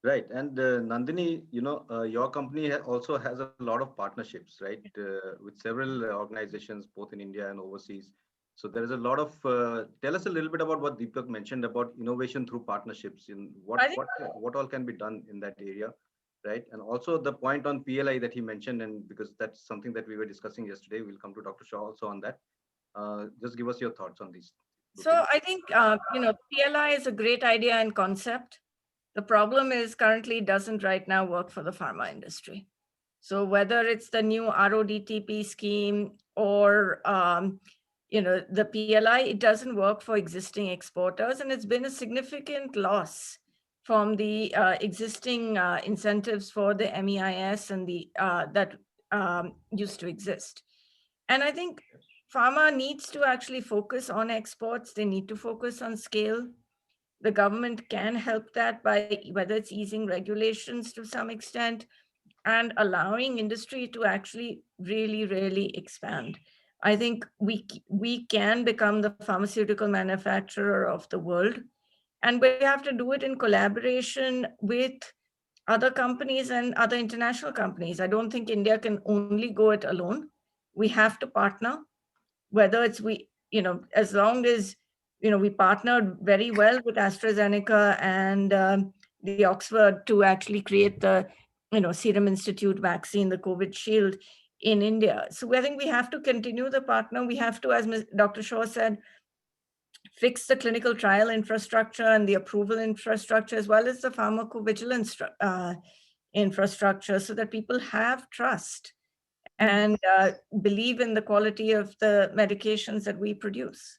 Right. And Nandini, your company also has a lot of partnerships, right, with several organizations, both in India and overseas. So there is a lot of, tell us a little bit about what Deepak mentioned about innovation through partnerships. In what all can be done in that area, right? And also the point on PLI that he mentioned, and because that's something that we were discussing yesterday, we'll come to Dr. Shah also on that. Just give us your thoughts on these. So I think, PLI is a great idea and concept. The problem is currently it doesn't right now work for the pharma industry. So whether it's the new RODTEP scheme or, the PLI, it doesn't work for existing exporters. And it's been a significant loss from the existing incentives for the MEIS and that used to exist. And I think pharma needs to actually focus on exports. They need to focus on scale. The government can help that by whether it's easing regulations to some extent and allowing industry to actually really, really expand. I think we can become the pharmaceutical manufacturer of the world, and we have to do it in collaboration with other companies and other international companies. I don't think India can only go it alone. We have to partner, whether it's as long as we partnered very well with AstraZeneca and the Oxford to actually create the Serum Institute vaccine, the COVID Shield in India. So I think we have to continue the partner. We have to, as Dr. Shah said, fix the clinical trial infrastructure and the approval infrastructure, as well as the pharmacovigilance infrastructure, so that people have trust and believe in the quality of the medications that we produce.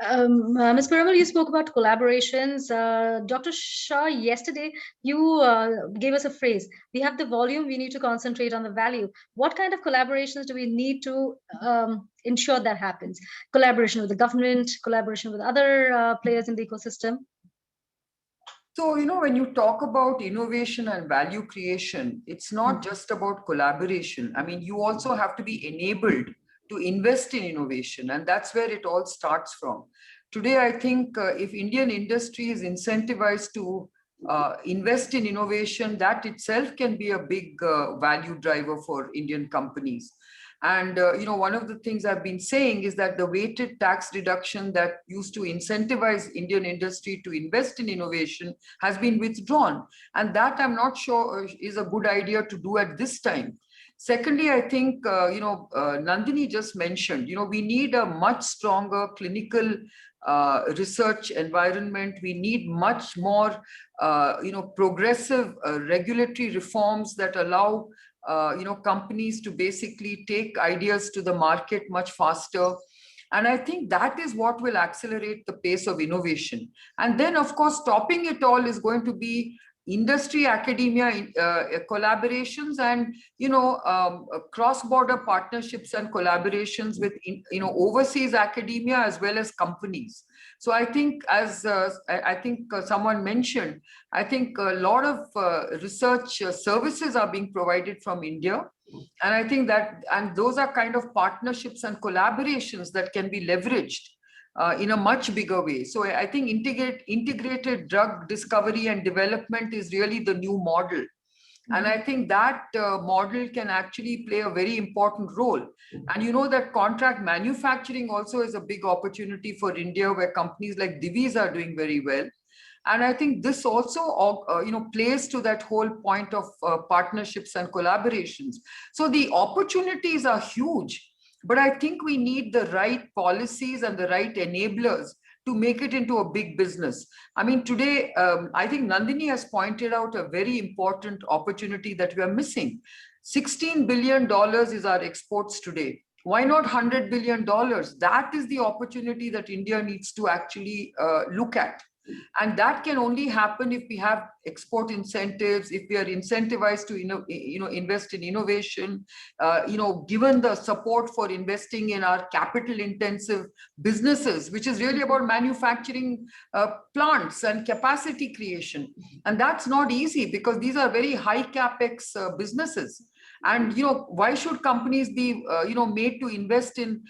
Ms. Parimal, you spoke about collaborations. Dr. Shah, yesterday, you gave us a phrase. We have the volume, we need to concentrate on the value. What kind of collaborations do we need to ensure that happens? Collaboration with the government, collaboration with other players in the ecosystem? So, when you talk about innovation and value creation, it's not just about collaboration. I mean, you also have to be enabled to invest in innovation, and that's where it all starts from. Today, I think if Indian industry is incentivized to invest in innovation, that itself can be a big value driver for Indian companies. And one of the things I've been saying is that the weighted tax reduction that used to incentivize Indian industry to invest in innovation has been withdrawn, and that I'm not sure is a good idea to do at this time. Secondly, I think, Nandini just mentioned, we need a much stronger clinical research environment. We need much more, progressive regulatory reforms that allow, companies to basically take ideas to the market much faster. And I think that is what will accelerate the pace of innovation. And then, of course, topping it all is going to be industry academia collaborations and cross-border partnerships and collaborations with overseas academia as well as companies. So I think, as someone mentioned, I think a lot of research services are being provided from India, and I think and those are kind of partnerships and collaborations that can be leveraged in a much bigger way. So I think integrated drug discovery and development is really the new model. And I think that model can actually play a very important role. And that contract manufacturing also is a big opportunity for India, where companies like Divi's are doing very well. And I think this also, plays to that whole point of partnerships and collaborations. So the opportunities are huge, but I think we need the right policies and the right enablers to make it into a big business. I mean, today, I think Nandini has pointed out a very important opportunity that we are missing. $16 billion is our exports today. Why not $100 billion? That is the opportunity that India needs to actually look at. And that can only happen if we have export incentives, if we are incentivized to invest in innovation, given the support for investing in our capital intensive businesses, which is really about manufacturing plants and capacity creation. And that's not easy because these are very high capex businesses. And why should companies be made to invest in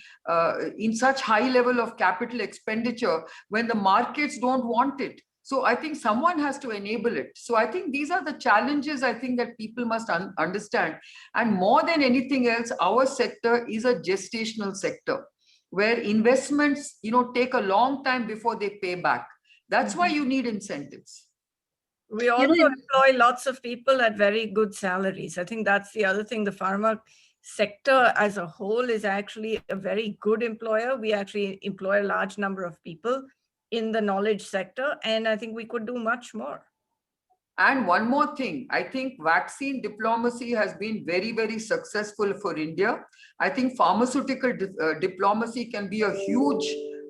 such high level of capital expenditure when the markets don't want it? So I think someone has to enable it. So I think these are the challenges I think that people must understand. And more than anything else, our sector is a gestational sector where investments take a long time before they pay back. That's why you need incentives. We also employ lots of people at very good salaries. I think that's the other thing. The pharma sector as a whole is actually a very good employer. We actually employ a large number of people in the knowledge sector, and I think we could do much more. And one more thing, I think vaccine diplomacy has been very, very successful for India. I think pharmaceutical diplomacy can be a huge,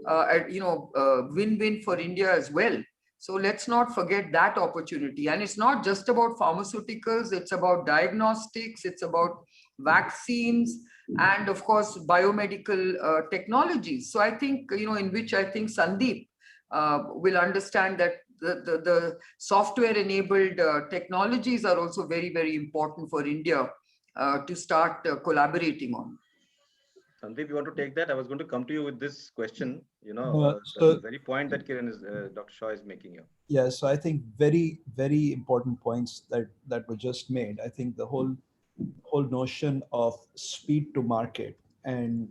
win-win for India as well. So let's not forget that opportunity. And it's not just about pharmaceuticals, it's about diagnostics, it's about vaccines, and of course, biomedical technologies. So I think, in which I think Sandeep will understand that the software-enabled technologies are also very, very important for India to start collaborating on. Sandeep, you want to take that? I was going to come to you with this question, so, the very point that Dr. Shah is making here. Yeah, so I think very, very important points that were just made. I think the whole notion of speed to market and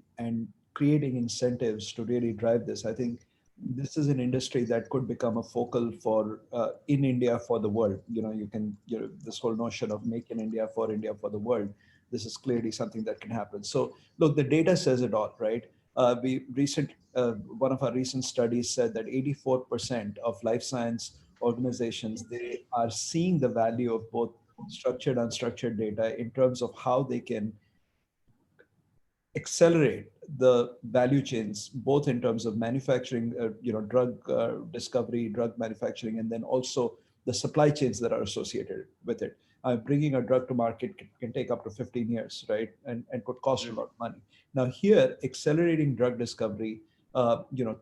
creating incentives to really drive this. I think this is an industry that could become a focal for in India for the world. This whole notion of make in India for the world. This is clearly something that can happen. So look, the data says it all, right? One of our recent studies said that 84% of life science organizations, they are seeing the value of both structured and unstructured data in terms of how they can accelerate the value chains, both in terms of manufacturing, drug discovery, drug manufacturing, and then also the supply chains that are associated with it. Bringing a drug to market can take up to 15 years, right? And could cost a lot of money. Now here, accelerating drug discovery,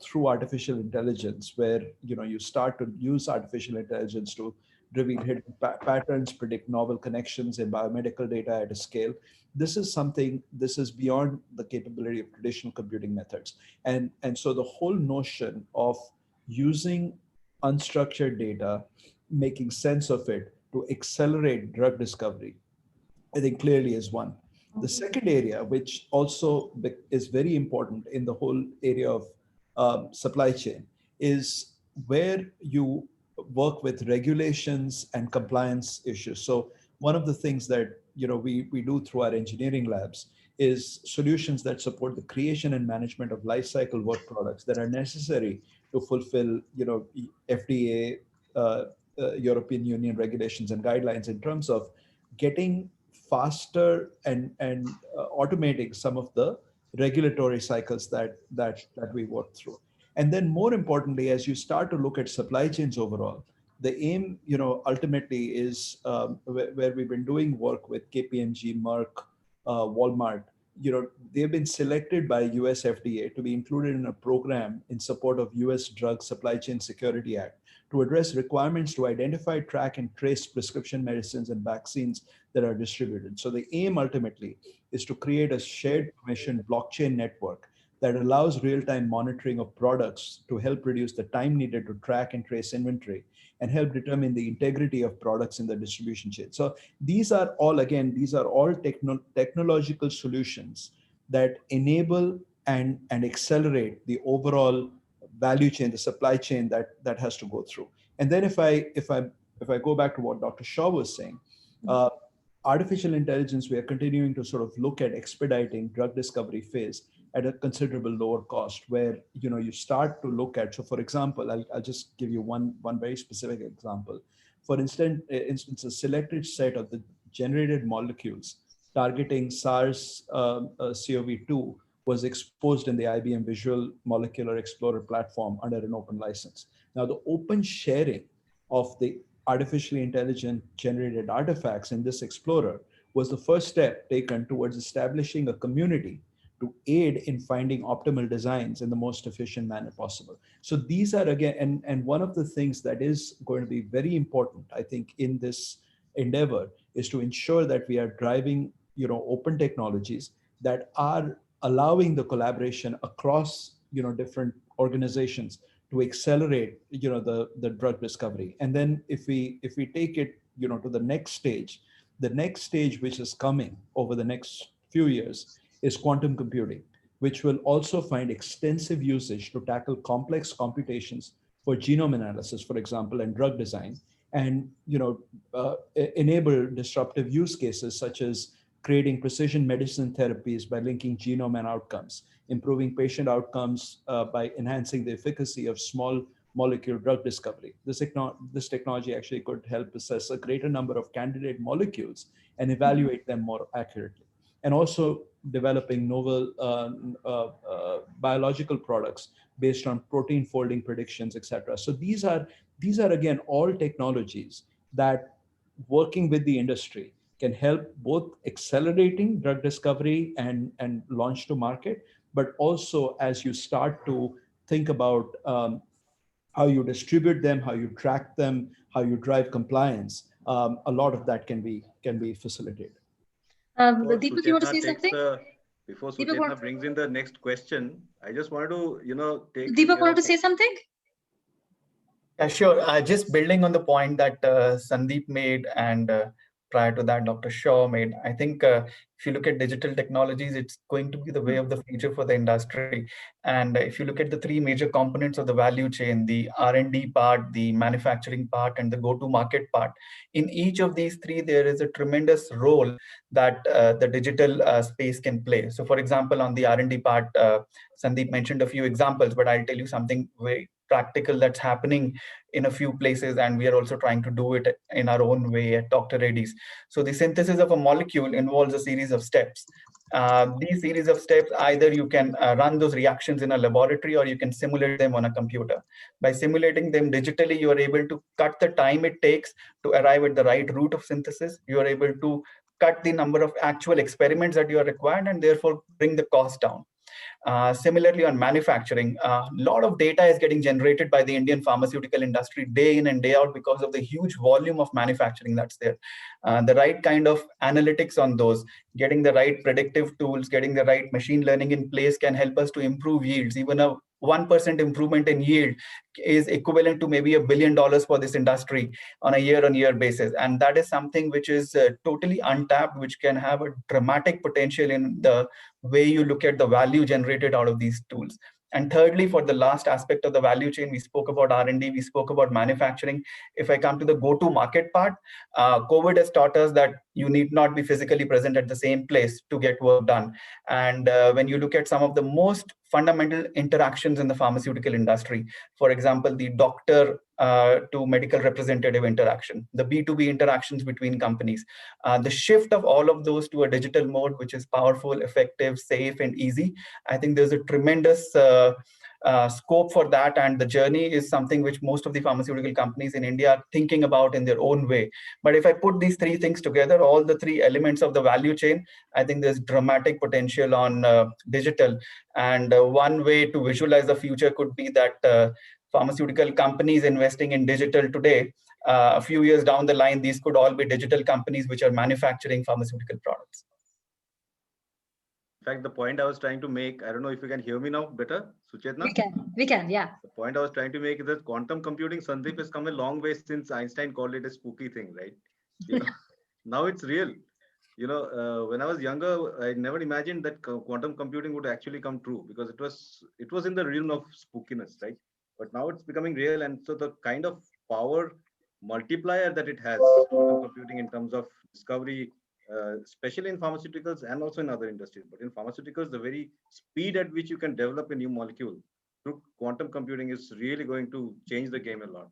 through artificial intelligence, where, you start to use artificial intelligence to reveal hidden patterns, predict novel connections in biomedical data at a scale. This is beyond the capability of traditional computing methods. And so the whole notion of using unstructured data, making sense of it to accelerate drug discovery, I think clearly is one. The second area, which also is very important in the whole area of supply chain, is where you work with regulations and compliance issues. So one of the things that we do through our engineering labs is solutions that support the creation and management of life cycle work products that are necessary to fulfill FDA, European Union regulations and guidelines in terms of getting faster and automating some of the regulatory cycles that we work through. And then more importantly, as you start to look at supply chains overall, the aim, ultimately is where we've been doing work with KPMG, Merck, Walmart. They've been selected by US FDA to be included in a program in support of US Drug Supply Chain Security Act to address requirements to identify, track, and trace prescription medicines and vaccines that are distributed. So the aim ultimately is to create a shared permission blockchain network that allows real-time monitoring of products to help reduce the time needed to track and trace inventory and help determine the integrity of products in the distribution chain. So these are all technological solutions that enable and accelerate the overall value chain, the supply chain that has to go through. And then if I go back to what Dr. Shaw was saying, artificial intelligence, we are continuing to sort of look at expediting drug discovery phase at a considerable lower cost, where you start to look at. So, for example, I'll just give you one very specific example. For instance, a selected set of the generated molecules targeting SARS-CoV-2 was exposed in the IBM Visual Molecular Explorer platform under an open license. Now, the open sharing of the artificially intelligent generated artifacts in this explorer was the first step taken towards establishing a community to aid in finding optimal designs in the most efficient manner possible. So these are, again, and one of the things that is going to be very important, I think, in this endeavor is to ensure that we are driving, open technologies that are allowing the collaboration across, different organizations to accelerate, the drug discovery. And then if we take it, to the next stage which is coming over the next few years is quantum computing, which will also find extensive usage to tackle complex computations for genome analysis, for example, and drug design, and enable disruptive use cases such as creating precision medicine therapies by linking genome and outcomes, improving patient outcomes by enhancing the efficacy of small molecule drug discovery. This technology actually could help assess a greater number of candidate molecules and evaluate them more accurately. And also developing novel biological products based on protein folding predictions, etc. So these are again all technologies that, working with the industry, can help both accelerating drug discovery and launch to market, but also as you start to think about how you distribute them, how you track them, how you drive compliance, a lot of that can be facilitated. Deepak, you want to say something? Before Deepak Suchetna brings in the next question, I just wanted to, take. Deepak wanted to say something? Yeah, sure. Just building on the point that Sandeep made, and prior to that, Dr. Shaw made. I think if you look at digital technologies, it's going to be the way of the future for the industry. And if you look at the three major components of the value chain, the R&D part, the manufacturing part, and the go-to-market part, in each of these three, there is a tremendous role that the digital space can play. So, for example, on the R&D part, Sandeep mentioned a few examples, but I'll tell you something very practical that's happening in a few places, and we are also trying to do it in our own way at Dr. Reddy's. So the synthesis of a molecule involves a series of steps. These series of steps, either you can run those reactions in a laboratory or you can simulate them on a computer. By simulating them digitally, you are able to cut the time it takes to arrive at the right route of synthesis. You are able to cut the number of actual experiments that you are required, and therefore bring the cost down. Similarly, on manufacturing, a lot of data is getting generated by the Indian pharmaceutical industry day in and day out because of the huge volume of manufacturing that's there. The right kind of analytics on those, getting the right predictive tools, getting the right machine learning in place can help us to improve yields. Even a 1% improvement in yield is equivalent to maybe $1 billion for this industry on a year-on-year basis. And that is something which is totally untapped, which can have a dramatic potential in the way you look at the value generated out of these tools. And thirdly, for the last aspect of the value chain, we spoke about R&D, we spoke about manufacturing. If I come to the go-to-market part, COVID has taught us that you need not be physically present at the same place to get work done. And when you look at some of the most fundamental interactions in the pharmaceutical industry, for example, the doctor to medical representative interaction, the B2B interactions between companies, the shift of all of those to a digital mode, which is powerful, effective, safe, and easy. I think there's a tremendous scope for that, and the journey is something which most of the pharmaceutical companies in India are thinking about in their own way. But if I put these three things together, all the three elements of the value chain, I think there's dramatic potential on digital. And one way to visualize the future could be that pharmaceutical companies investing in digital today, a few years down the line, these could all be digital companies which are manufacturing pharmaceutical products. In fact, the point I was trying to make, I don't know if you can hear me now better, Suchetna? We can, yeah. The point I was trying to make is that quantum computing, Sandeep, has come a long way since Einstein called it a spooky thing, right? Now it's real. When I was younger, I never imagined that quantum computing would actually come true, because it was in the realm of spookiness, right? But now it's becoming real. And so the kind of power multiplier that it has, quantum computing, in terms of discovery, especially in pharmaceuticals and also in other industries. But in pharmaceuticals, the very speed at which you can develop a new molecule through quantum computing is really going to change the game a lot.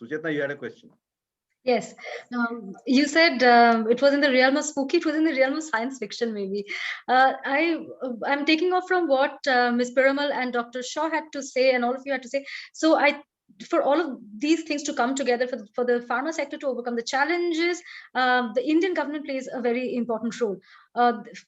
Suchetna, you had a question. Yes, you said it was in the realm of spooky. It was in the realm of science fiction, maybe. I'm taking off from what Ms. Piramal and Dr. Shaw had to say, and all of you had to say. So for all of these things to come together, for the pharma sector to overcome the challenges, the Indian government plays a very important role.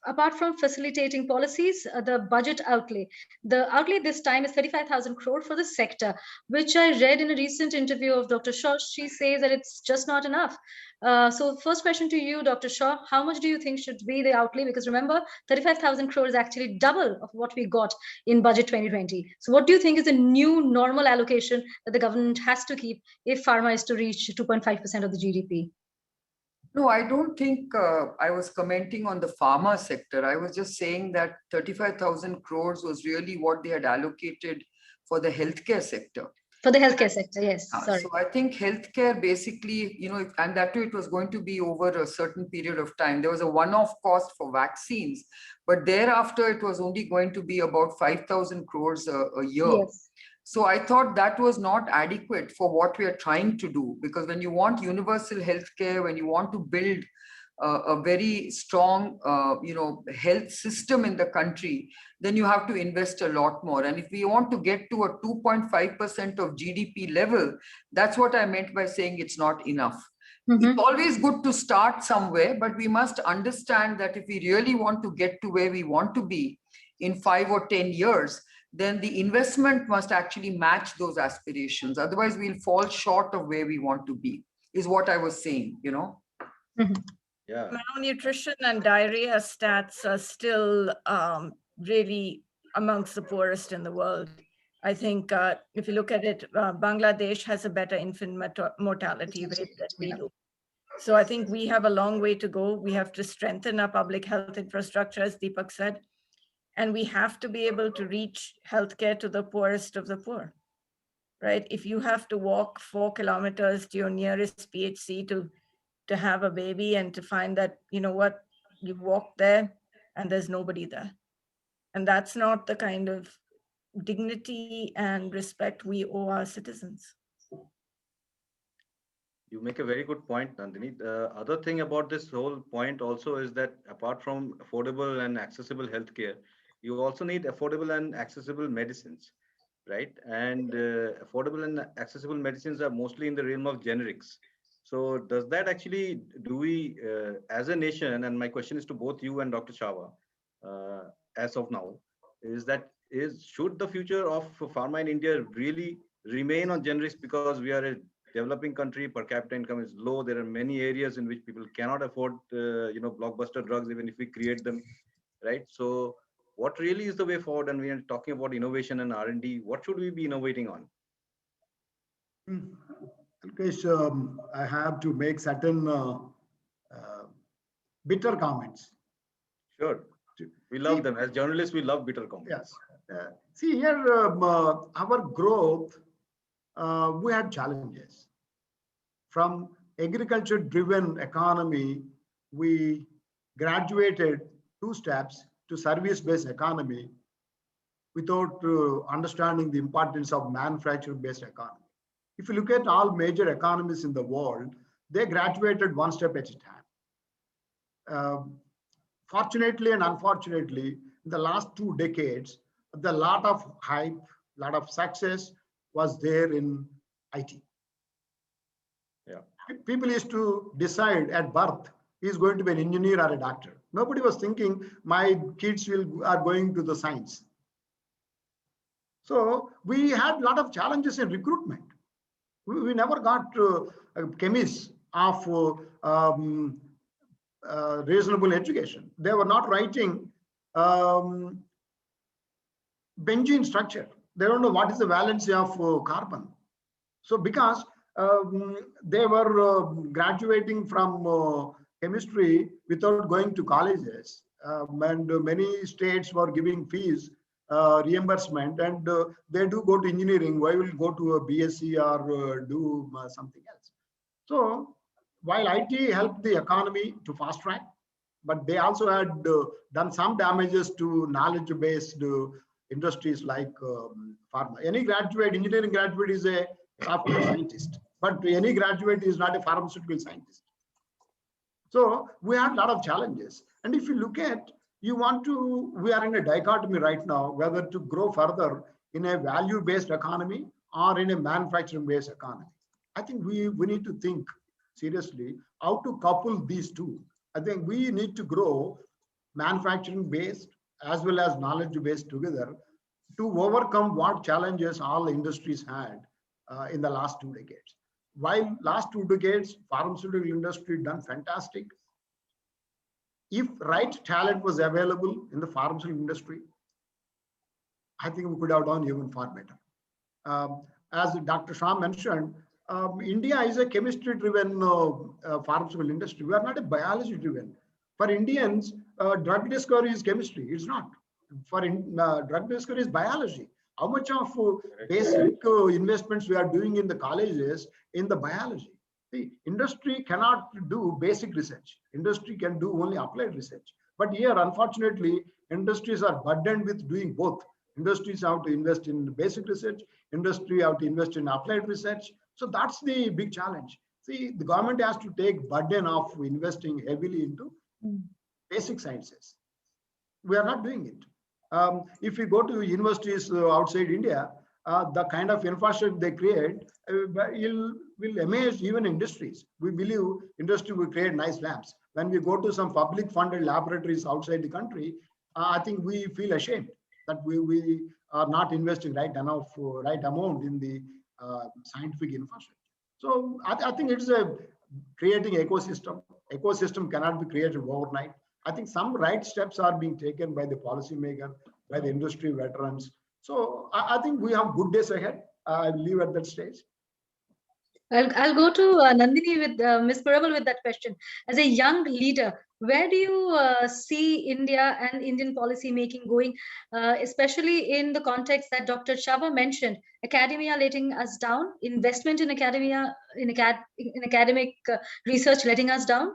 Apart from facilitating policies, the budget outlay. The outlay this time is 35,000 crore for the sector, which I read in a recent interview of Dr. Shaw. She says that it's just not enough. So first question to you, Dr. Shaw, how much do you think should be the outlay? Because remember, 35,000 crore is actually double of what we got in budget 2020. So what do you think is the new normal allocation that the government has to keep if pharma is to reach 2.5% of the GDP? No, I don't think I was commenting on the pharma sector. I was just saying that 35,000 crores was really what they had allocated for the healthcare sector. For the healthcare sector, yes. Sorry. So I think healthcare basically, and that too, it was going to be over a certain period of time. There was a one-off cost for vaccines, but thereafter it was only going to be about 5,000 crores a year. Yes. So I thought that was not adequate for what we are trying to do, because when you want universal healthcare, when you want to build a very strong, health system in the country, then you have to invest a lot more. And if we want to get to a 2.5% of GDP level, that's what I meant by saying it's not enough. It's always good to start somewhere, but we must understand that if we really want to get to where we want to be in 5 or 10 years, then the investment must actually match those aspirations. Otherwise, we'll fall short of where we want to be, is what I was saying, Yeah. Malnutrition and diarrhea stats are still really amongst the poorest in the world. I think if you look at it, Bangladesh has a better infant mortality rate than we do. So I think we have a long way to go. We have to strengthen our public health infrastructure, as Deepak said, and we have to be able to reach healthcare to the poorest of the poor, right? If you have to walk 4 kilometers to your nearest PHC to have a baby and to find that, you've walked there and there's nobody there. And that's not the kind of dignity and respect we owe our citizens. You make a very good point, Nandini. The other thing about this whole point also is that apart from affordable and accessible healthcare, you also need affordable and accessible medicines, right? And affordable and accessible medicines are mostly in the realm of generics. So does that actually, do we, as a nation, and my question is to both you and Dr. Chava, as of now, should the future of pharma in India really remain on generics, because we are a developing country, per capita income is low. There are many areas in which people cannot afford, blockbuster drugs, even if we create them, right? So what really is the way forward? And we are talking about innovation and R&D. What should we be innovating on? Alkesh, I have to make certain bitter comments. Sure. We love them. As journalists, we love bitter comments. Yes. See here, our growth, we had challenges. From agriculture-driven economy, we graduated 2 steps to service-based economy without understanding the importance of manufacturing-based economy. If you look at all major economies in the world, they graduated 1 step at a time. Fortunately and unfortunately, in the last 2 decades, the lot of hype, lot of success was there in IT. Yeah. People used to decide at birth, he's going to be an engineer or a doctor. Nobody was thinking my kids are going to the science. So we had a lot of challenges in recruitment. We never got chemists of reasonable education. They were not writing benzene structure. They don't know what is the valency of carbon. So because they were graduating from chemistry without going to colleges, and many states were giving fees reimbursement, and they do go to engineering. Why will go to a BSc or do something else? So while IT helped the economy to fast track, but they also had done some damages to knowledge-based industries like pharma. Any graduate, engineering graduate is a software scientist, but any graduate is not a pharmaceutical scientist. So we had a lot of challenges. And if you look at, we are in a dichotomy right now, whether to grow further in a value-based economy or in a manufacturing-based economy. I think we need to think seriously how to couple these two. I think we need to grow manufacturing-based as well as knowledge-based together to overcome what challenges all industries had in the last 2 decades. While last 2 decades, pharmaceutical industry done fantastic. If right talent was available in the pharmaceutical industry, I think we could have done even far better. As Dr. Shah mentioned, India is a chemistry-driven pharmaceutical industry. We are not a biology-driven. For Indians, drug discovery is chemistry. It's not. For drug discovery is biology. How much of basic investments we are doing in the colleges in the biology? The industry cannot do basic research. Industry can do only applied research. But here, unfortunately, industries are burdened with doing both. Industries have to invest in basic research. Industry have to invest in applied research. So that's the big challenge. See, the government has to take burden of investing heavily into basic sciences. We are not doing it. If you go to universities outside India, the kind of infrastructure they create will amaze even industries. We believe industry will create nice labs. When we go to some public funded laboratories outside the country, I think we feel ashamed that we are not investing right amount in the scientific infrastructure. So I think it's creating ecosystem. Ecosystem cannot be created overnight. I think some right steps are being taken by the policymaker, by the industry veterans. So I think we have good days ahead. I'll leave at that stage. I'll go to Nandini with Ms. Puraval with that question. As a young leader, where do you see India and Indian policy making going, especially in the context that Dr. Chava mentioned, academia letting us down, investment in academia, in academic research letting us down?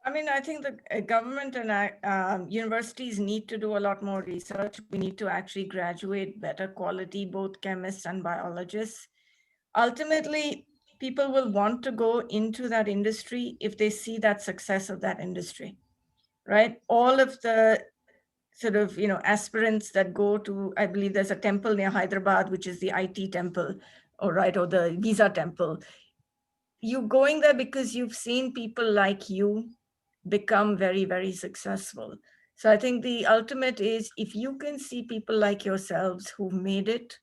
I mean, I think the government and universities need to do a lot more research. We need to actually graduate better quality, both chemists and biologists. Ultimately, people will want to go into that industry if they see that success of that industry, right? All of the sort of, aspirants that go to, I believe there's a temple near Hyderabad, which is the IT temple, or the Visa temple. You're going there because you've seen people like you become very, very successful. So I think the ultimate is, if you can see people like yourselves who've made it,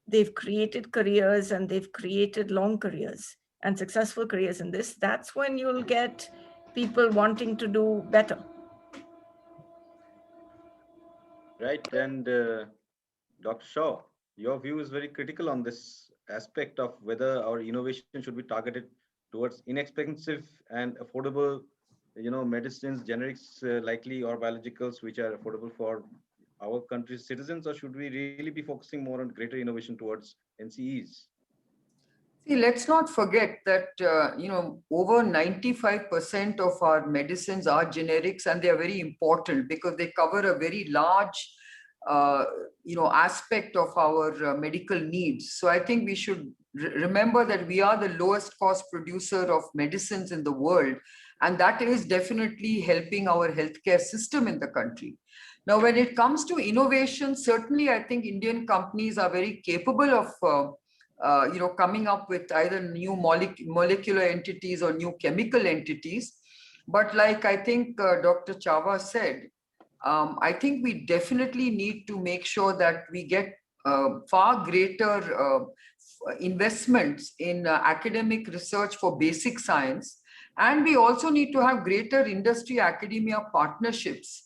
they've created careers and they've created long careers and successful careers in this, that's when you'll get people wanting to do better. Right. And Dr. Shaw, your view is very critical on this aspect of whether our innovation should be targeted towards inexpensive and affordable, medicines, generics likely, or biologicals, which are affordable for our country's citizens, or should we really be focusing more on greater innovation towards NCEs? See, let's not forget that, over 95% of our medicines are generics, and they are very important because they cover a very large, aspect of our medical needs. So I think we should remember that we are the lowest cost producer of medicines in the world, and that is definitely helping our healthcare system in the country. Now, when it comes to innovation, certainly I think Indian companies are very capable of coming up with either new molecular entities or new chemical entities. But like I think Dr. Chava said, I think we definitely need to make sure that we get far greater investments in academic research for basic science. And we also need to have greater industry academia partnerships,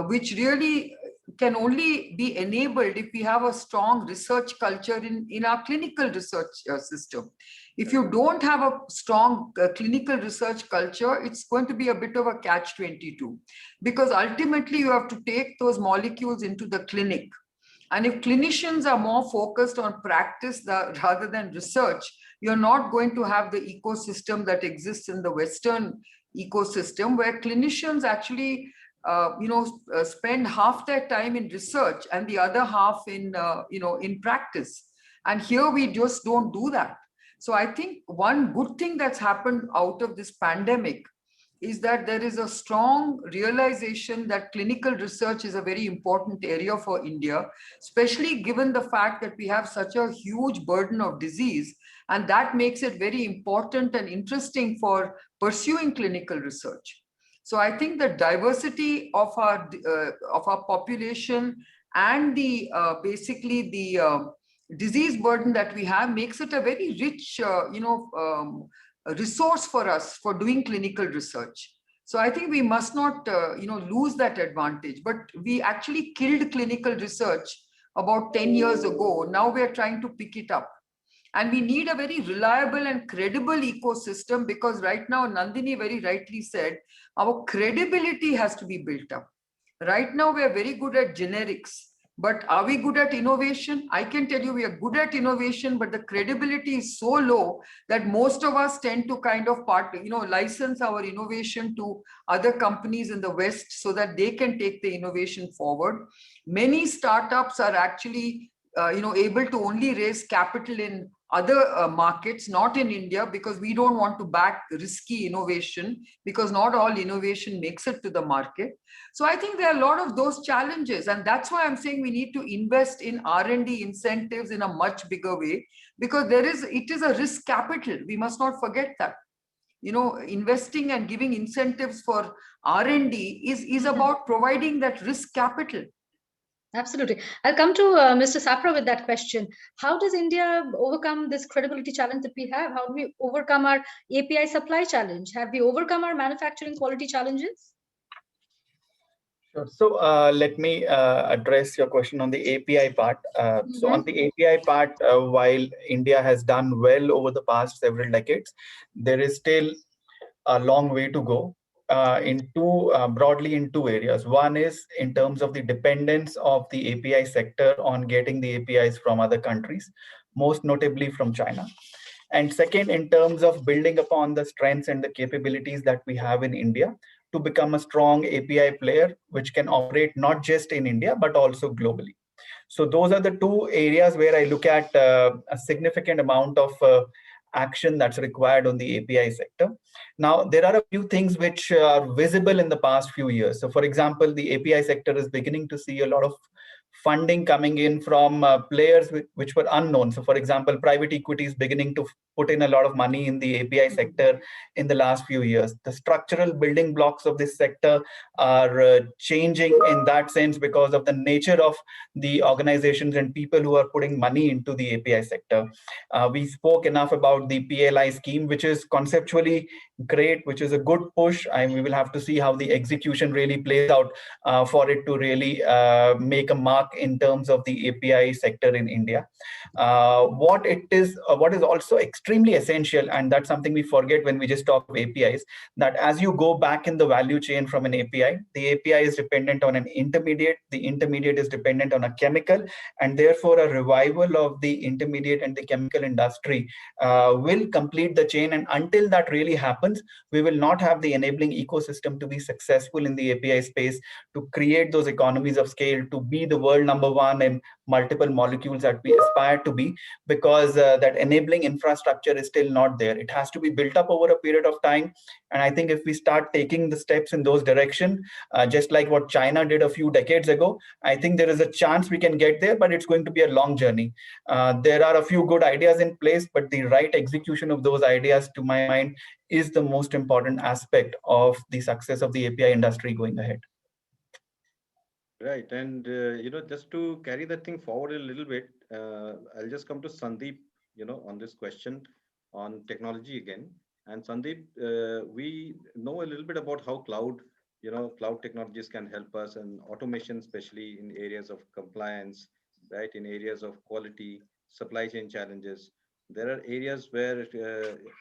which really can only be enabled if we have a strong research culture in our clinical research system. If you don't have a strong clinical research culture, it's going to be a bit of a catch-22, because ultimately you have to take those molecules into the clinic. And if clinicians are more focused on practice rather than research, you're not going to have the ecosystem that exists in the Western ecosystem, where clinicians actually spend half their time in research and the other half in in practice. And here we just don't do that. So I think one good thing that's happened out of this pandemic is that there is a strong realization that clinical research is a very important area for India, especially given the fact that we have such a huge burden of disease, and that makes it very important and interesting for pursuing clinical research. So I think the diversity of our population and the basically the disease burden that we have makes it a very rich, a resource for us for doing clinical research. So I think we must not, lose that advantage. But we actually killed clinical research about 10 years ago. Now we are trying to pick it up. And we need a very reliable and credible ecosystem, because right now, Nandini very rightly said, our credibility has to be built up. Right now, we are very good at generics. But are we good at innovation? I can tell you we are good at innovation, but the credibility is so low that most of us tend to kind of license our innovation to other companies in the West so that they can take the innovation forward. Many startups are actually able to only raise capital in other markets, not in India, because we don't want to back risky innovation, because not all innovation makes it to the market. So I think there are a lot of those challenges, and that's why I'm saying we need to invest in R&D incentives in a much bigger way, because it is a risk capital. We must not forget that. Investing and giving incentives for R&D is about providing that risk capital. Absolutely. I'll come to Mr. Sapra with that question. How does India overcome this credibility challenge that we have? How do we overcome our API supply challenge? Have we overcome our manufacturing quality challenges? Sure. So let me address your question on the API part. So on the API part, while India has done well over the past several decades, there is still a long way to go. Broadly in two areas. One is in terms of the dependence of the API sector on getting the APIs from other countries, most notably from China. And second, in terms of building upon the strengths and the capabilities that we have in India to become a strong API player, which can operate not just in India, but also globally. So those are the two areas where I look at a significant amount of action that's required on the API sector. Now, there are a few things which are visible in the past few years. So for example, the API sector is beginning to see a lot of funding coming in from players which were unknown. So for example, private equity is beginning to put in a lot of money in the API sector in the last few years. The structural building blocks of this sector are changing in that sense because of the nature of the organizations and people who are putting money into the API sector. We spoke enough about the PLI scheme, which is conceptually great, which is a good push. We will have to see how the execution really plays out for it to really make a mark in terms of the API sector in India. What is also extremely essential, and that's something we forget when we just talk of APIs, that as you go back in the value chain from an API, the API is dependent on an intermediate, the intermediate is dependent on a chemical, and therefore a revival of the intermediate and the chemical industry will complete the chain. And until that really happens, we will not have the enabling ecosystem to be successful in the API space, to create those economies of scale, to be the world number one in multiple molecules that we aspire to be, because that enabling infrastructure is still not there. It has to be built up over a period of time. And I think if we start taking the steps in those direction, just like what China did a few decades ago, I think there is a chance we can get there, but it's going to be a long journey. There are a few good ideas in place, but the right execution of those ideas, to my mind, is the most important aspect of the success of the API industry going ahead. Right. And, just to carry that thing forward a little bit, I'll just come to Sandeep, on this question on technology again. And Sandeep, we know a little bit about how cloud technologies can help us, and automation, especially in areas of compliance, right, in areas of quality, supply chain challenges. there are areas where,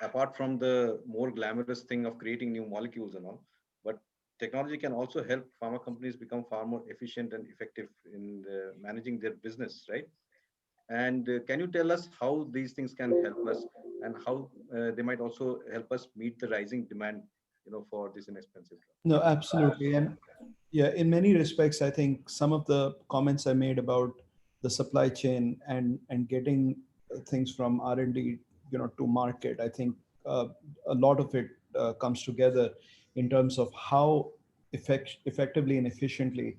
apart from the more glamorous thing of creating new molecules and all, but technology can also help pharma companies become far more efficient and effective in managing their business, right? And can you tell us how these things can help us, and how they might also help us meet the rising demand, for this inexpensive drug? No, absolutely. And yeah, in many respects, I think some of the comments I made about the supply chain and getting things from R&D, to market, I think a lot of it comes together in terms of how effectively and efficiently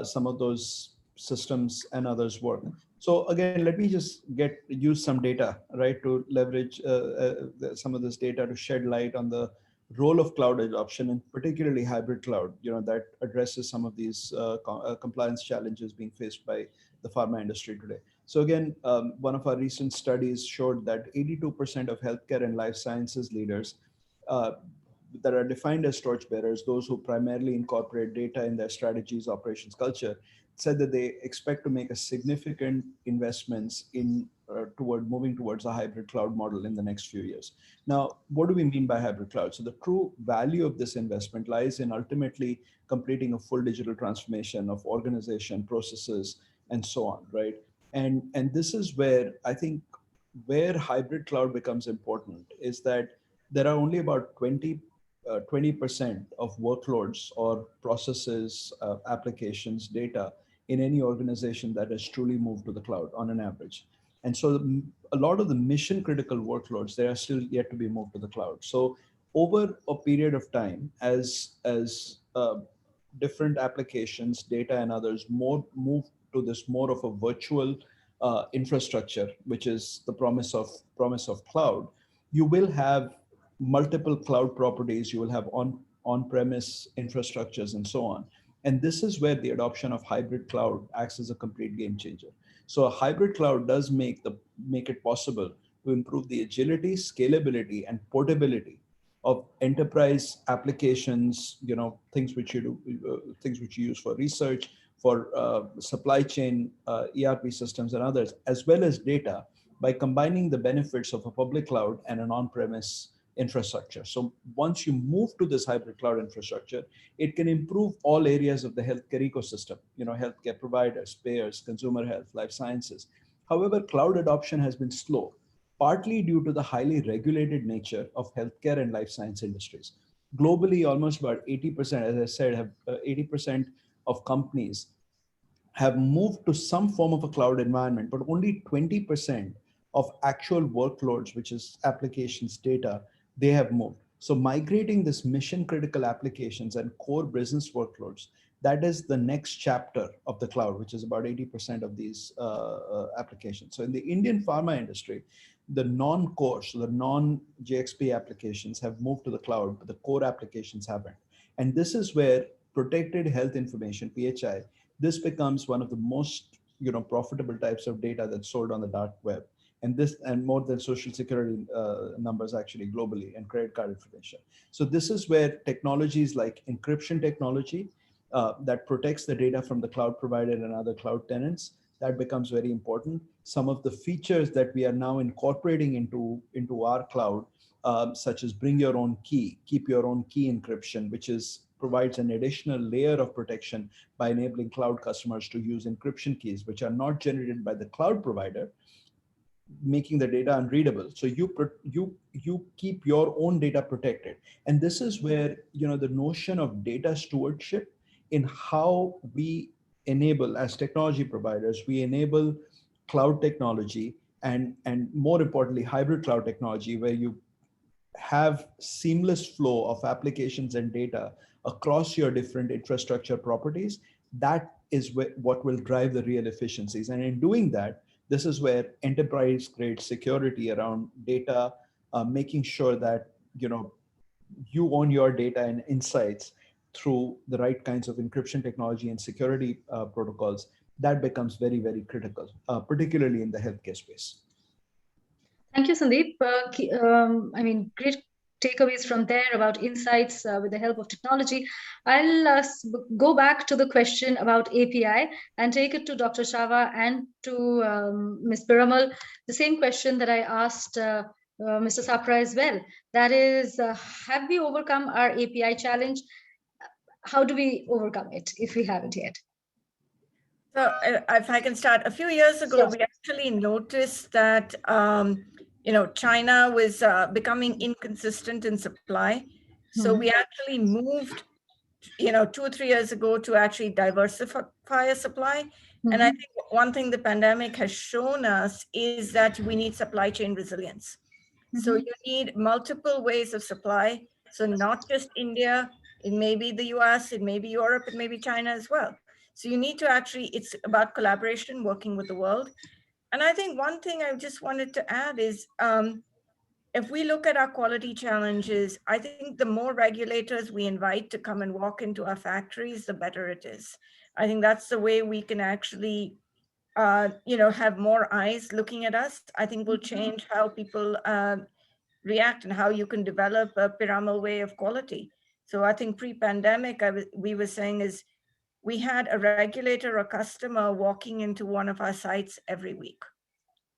some of those systems and others work. So again, let me just use some data, right, to leverage some of this data to shed light on the role of cloud adoption, and particularly hybrid cloud, that addresses some of these compliance challenges being faced by the pharma industry today. So again, one of our recent studies showed that 82% of healthcare and life sciences leaders uh, that are defined as torchbearers, those who primarily incorporate data in their strategies, operations, culture, said that they expect to make a significant investments in toward moving towards a hybrid cloud model in the next few years. Now, what do we mean by hybrid cloud? So the true value of this investment lies in ultimately completing a full digital transformation of organization, processes, and so on, right? And this is where I think where hybrid cloud becomes important is that there are only about 20% of workloads or processes, applications, data in any organization that has truly moved to the cloud on an average. And so a lot of the mission critical workloads, they are still yet to be moved to the cloud. So over a period of time, as different applications, data and others more move to this more of a virtual infrastructure, which is the promise of cloud, you will have multiple cloud properties, you will have on-premise infrastructures and so on. And this is where the adoption of hybrid cloud acts as a complete game changer. So a hybrid cloud does make it possible to improve the agility, scalability, and portability of enterprise applications, things which you do, things which you use for research, for supply chain, ERP systems and others, as well as data, by combining the benefits of a public cloud and an on-premise infrastructure. So once you move to this hybrid cloud infrastructure, it can improve all areas of the healthcare ecosystem, healthcare providers, payers, consumer health, life sciences. However, cloud adoption has been slow, partly due to the highly regulated nature of healthcare and life science industries. Globally, almost about 80%, as I said, have 80% of companies have moved to some form of a cloud environment, but only 20% of actual workloads, which is applications, data, they have moved. So migrating this mission critical applications and core business workloads, that is the next chapter of the cloud, which is about 80% of these applications. So in the Indian pharma industry, the non-core, so the non-JXP applications have moved to the cloud, but the core applications haven't. And this is where protected health information, PHI, this becomes one of the most profitable types of data that's sold on the dark web. And more than social security numbers actually globally, and credit card information. So this is where technologies like encryption technology that protects the data from the cloud provider and other cloud tenants, that becomes very important. Some of the features that we are now incorporating into our cloud, such as bring your own key, keep your own key encryption, which provides an additional layer of protection by enabling cloud customers to use encryption keys, which are not generated by the cloud provider, making the data unreadable. So you keep your own data protected. And this is where the notion of data stewardship, in how we enable, as technology providers, we enable cloud technology, and more importantly, hybrid cloud technology, where you have seamless flow of applications and data across your different infrastructure properties. That is what will drive the real efficiencies. And in doing that, this is where enterprise grade security around data, making sure that you own your data and insights through the right kinds of encryption technology and security protocols, that becomes very, very critical, particularly in the healthcare space. Thank you, Sandeep. Great takeaways from there, about insights with the help of technology. I'll go back to the question about API and take it to Dr. Chava and to Ms. Piramal. The same question that I asked Mr. Sapra as well. That is, have we overcome our API challenge? How do we overcome it if we haven't yet? So if I can start, a few years ago, Yes. we actually noticed that China was becoming inconsistent in supply. So we actually moved, 2 or 3 years ago to actually diversify a supply. And I think one thing the pandemic has shown us is that we need supply chain resilience. So you need multiple ways of supply. So not just India, it may be the US, it may be Europe, it may be China as well. So you need to actually, it's about collaboration, working with the world. And I think one thing I just wanted to add is, if we look at our quality challenges, I think the more regulators we invite to come and walk into our factories, the better it is. I think that's the way we can actually, have more eyes looking at us. I think will change how people react and how you can develop a Piramal way of quality. So I think pre-pandemic, we were saying is we had a regulator or customer walking into one of our sites every week.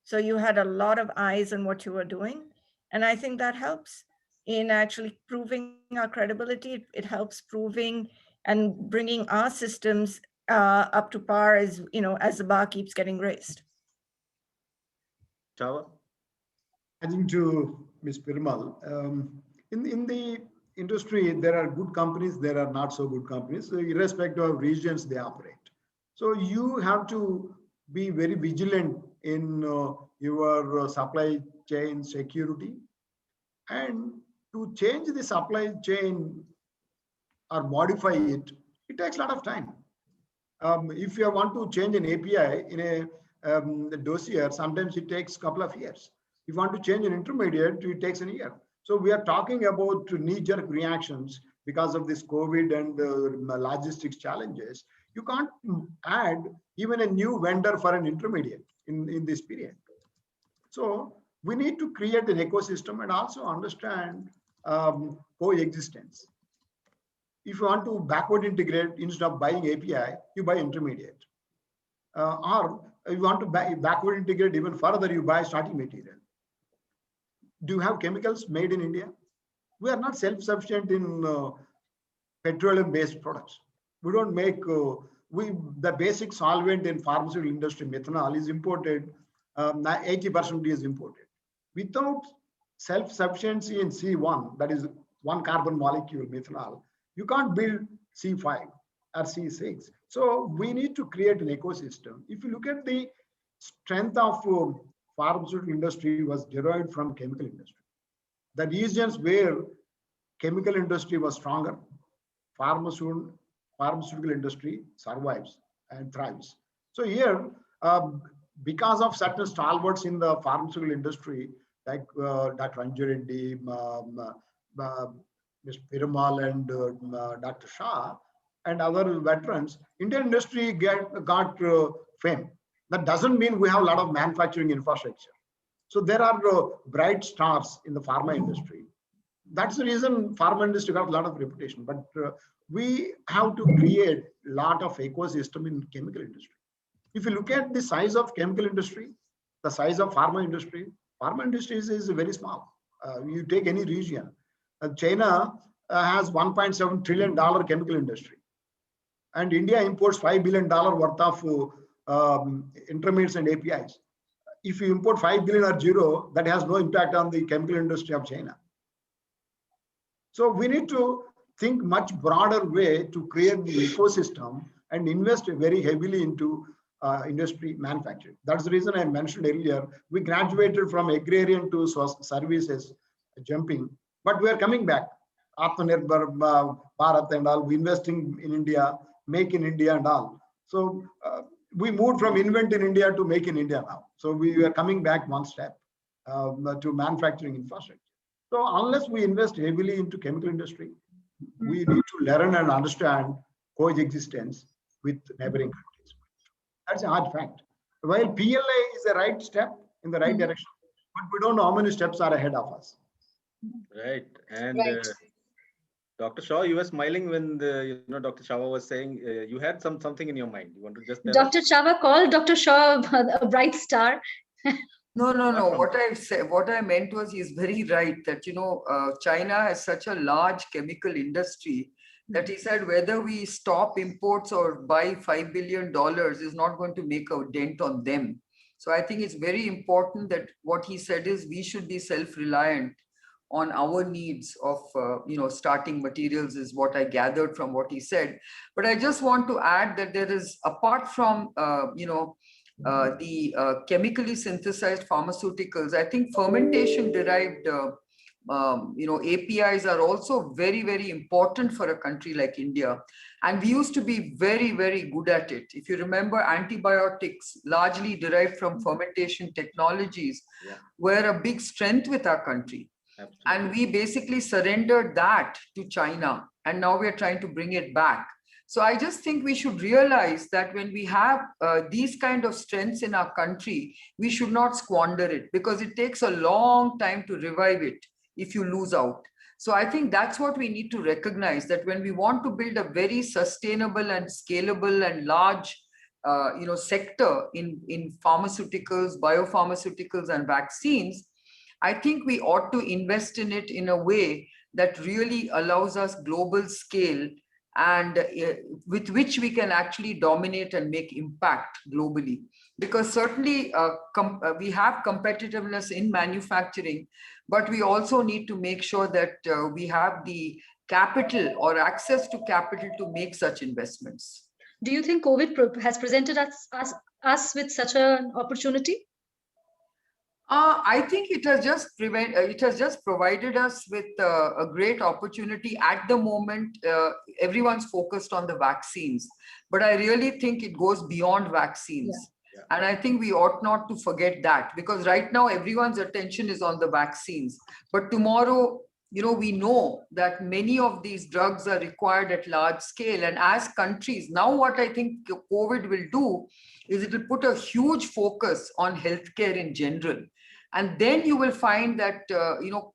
So you had a lot of eyes on what you were doing. And I think that helps in actually proving our credibility. It helps proving and bringing our systems up to par as, as the bar keeps getting raised. Chava? Adding to Ms. Piramal, in the industry, there are good companies, there are not so good companies, so irrespective of regions they operate. So you have to be very vigilant in your supply chain security, and to change the supply chain or modify it, it takes a lot of time. If you want to change an API in a dossier, sometimes it takes a couple of years. If you want to change an intermediate, it takes a year. So we are talking about knee-jerk reactions because of this COVID and logistics challenges. You can't add even a new vendor for an intermediate in this period. So we need to create an ecosystem and also understand coexistence. If you want to backward integrate, instead of buying API, you buy intermediate. Or if you want to backward integrate even further, you buy starting material. Do you have chemicals made in India? We are not self-sufficient in petroleum-based products. We don't make, the basic solvent in pharmaceutical industry, methanol, is imported. 80% is imported. Without self-sufficiency in C1, that is one carbon molecule, methanol, you can't build C5 or C6. So we need to create an ecosystem. If you look at the strength of pharmaceutical industry was derived from chemical industry. The regions where chemical industry was stronger, pharmaceutical industry survives and thrives. So here, because of certain stalwarts in the pharmaceutical industry, like Dr. Anju Reddy, Ms. Piramal and Dr. Shah and other veterans, Indian industry got fame. That doesn't mean we have a lot of manufacturing infrastructure. So there are bright stars in the pharma industry. That's the reason pharma industry got a lot of reputation. But we have to create a lot of ecosystem in chemical industry. If you look at the size of chemical industry, the size of pharma industry is very small. You take any region. China has $1.7 trillion chemical industry. And India imports $5 billion worth of intermediates and APIs. If you import 5 billion or zero, that has no impact on the chemical industry of China. So we need to think much broader way to create the ecosystem and invest very heavily into industry manufacturing. That's the reason I mentioned earlier, we graduated from agrarian to services jumping, but we are coming back. Atmanirbhar Bharat and all, we investing in India, make in India and all. So we moved from invent in India to make in India now. So we are coming back one step to manufacturing infrastructure. So unless we invest heavily into chemical industry, we need to learn and understand coexistence with neighboring countries. That's a hard fact. While PLA is the right step in the right direction, but we don't know how many steps are ahead of us. Right. And Right. Dr. Shaw, you were smiling when Dr. Shaw was saying you had something in your mind. You want to just tell us? Dr. Chava called Dr. Shaw a bright star. No, no, Apart no. from What I said, what I meant was, he's very right that China has such a large chemical industry that he said whether we stop imports or buy $5 billion is not going to make a dent on them. So I think it's very important that what he said is we should be self-reliant on our needs of starting materials, is what I gathered from what he said. But I just want to add that there is, apart from the chemically synthesized pharmaceuticals, I think fermentation derived APIs are also very, very important for a country like India. And we used to be very, very good at it. If you remember, antibiotics, largely derived from fermentation technologies, Yeah. were a big strength with our country. Absolutely. And we basically surrendered that to China. And now we're trying to bring it back. So I just think we should realize that when we have these kind of strengths in our country, we should not squander it, because it takes a long time to revive it if you lose out. So I think that's what we need to recognize, that when we want to build a very sustainable and scalable and large sector in pharmaceuticals, biopharmaceuticals and vaccines, I think we ought to invest in it in a way that really allows us global scale, and with which we can actually dominate and make impact globally. Because certainly we have competitiveness in manufacturing, but we also need to make sure that we have the capital or access to capital to make such investments. Do you think COVID has presented us with such an opportunity? I think it has just provided us with a great opportunity. At the moment, everyone's focused on the vaccines, but I really think it goes beyond vaccines. Yeah. And I think we ought not to forget that, because right now everyone's attention is on the vaccines. But tomorrow, we know that many of these drugs are required at large scale. And as countries, now what I think COVID will do is it will put a huge focus on healthcare in general. And then you will find that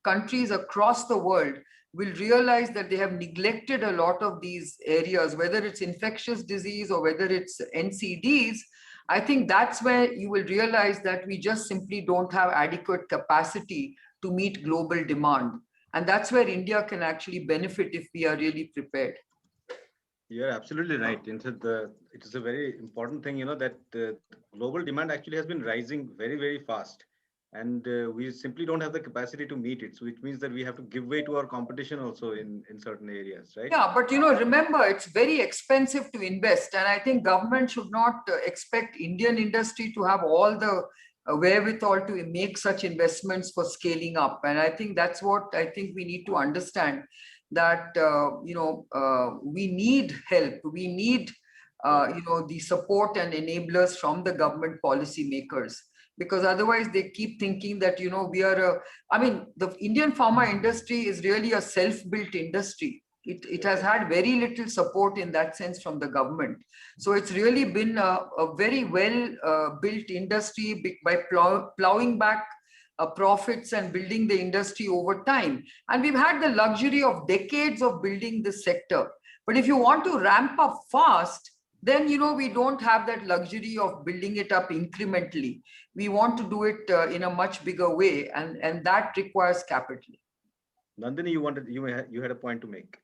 countries across the world will realize that they have neglected a lot of these areas, whether it's infectious disease or whether it's NCDs. I think that's where you will realize that we just simply don't have adequate capacity to meet global demand. And that's where India can actually benefit if we are really prepared. You're absolutely right. It is a very important thing, that global demand actually has been rising very, very fast. And we simply don't have the capacity to meet it. So which means that we have to give way to our competition also in certain areas, right? Yeah, but remember, it's very expensive to invest. And I think government should not expect Indian industry to have all the wherewithal to make such investments for scaling up. And I think that's what I think we need to understand, that, we need help. We need, the support and enablers from the government policymakers. Because otherwise they keep thinking that, the Indian pharma industry is really a self-built industry. It has had very little support in that sense from the government. So it's really been a very well built industry by plowing back profits and building the industry over time. And we've had the luxury of decades of building this sector. But if you want to ramp up fast, then we don't have that luxury of building it up incrementally. We want to do it in a much bigger way, and that requires capital. Nandini, you had a point to make.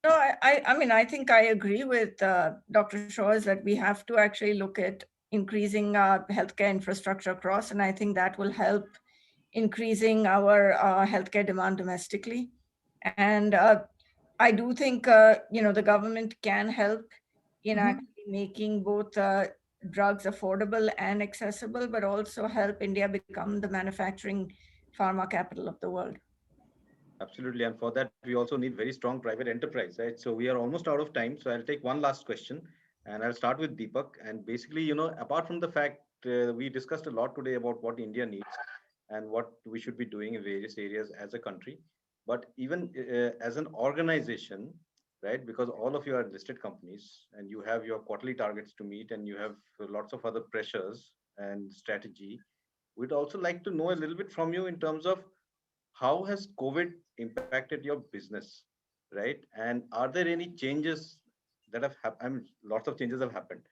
No, I think I agree with Dr. Shaw that we have to actually look at increasing our healthcare infrastructure across, and I think that will help increasing our healthcare demand domestically. And I do think the government can help in actually making both drugs affordable and accessible, but also help India become the manufacturing pharma capital of the world. Absolutely. And for that, we also need very strong private enterprise, right? So we are almost out of time. So I'll take one last question and I'll start with Deepak. And basically, apart from the fact we discussed a lot today about what India needs and what we should be doing in various areas as a country, but even as an organization, right? Because all of you are listed companies and you have your quarterly targets to meet and you have lots of other pressures and strategy. We'd also like to know a little bit from you in terms of how has COVID impacted your business, right? And are there any changes that have happened? I mean, lots of changes have happened,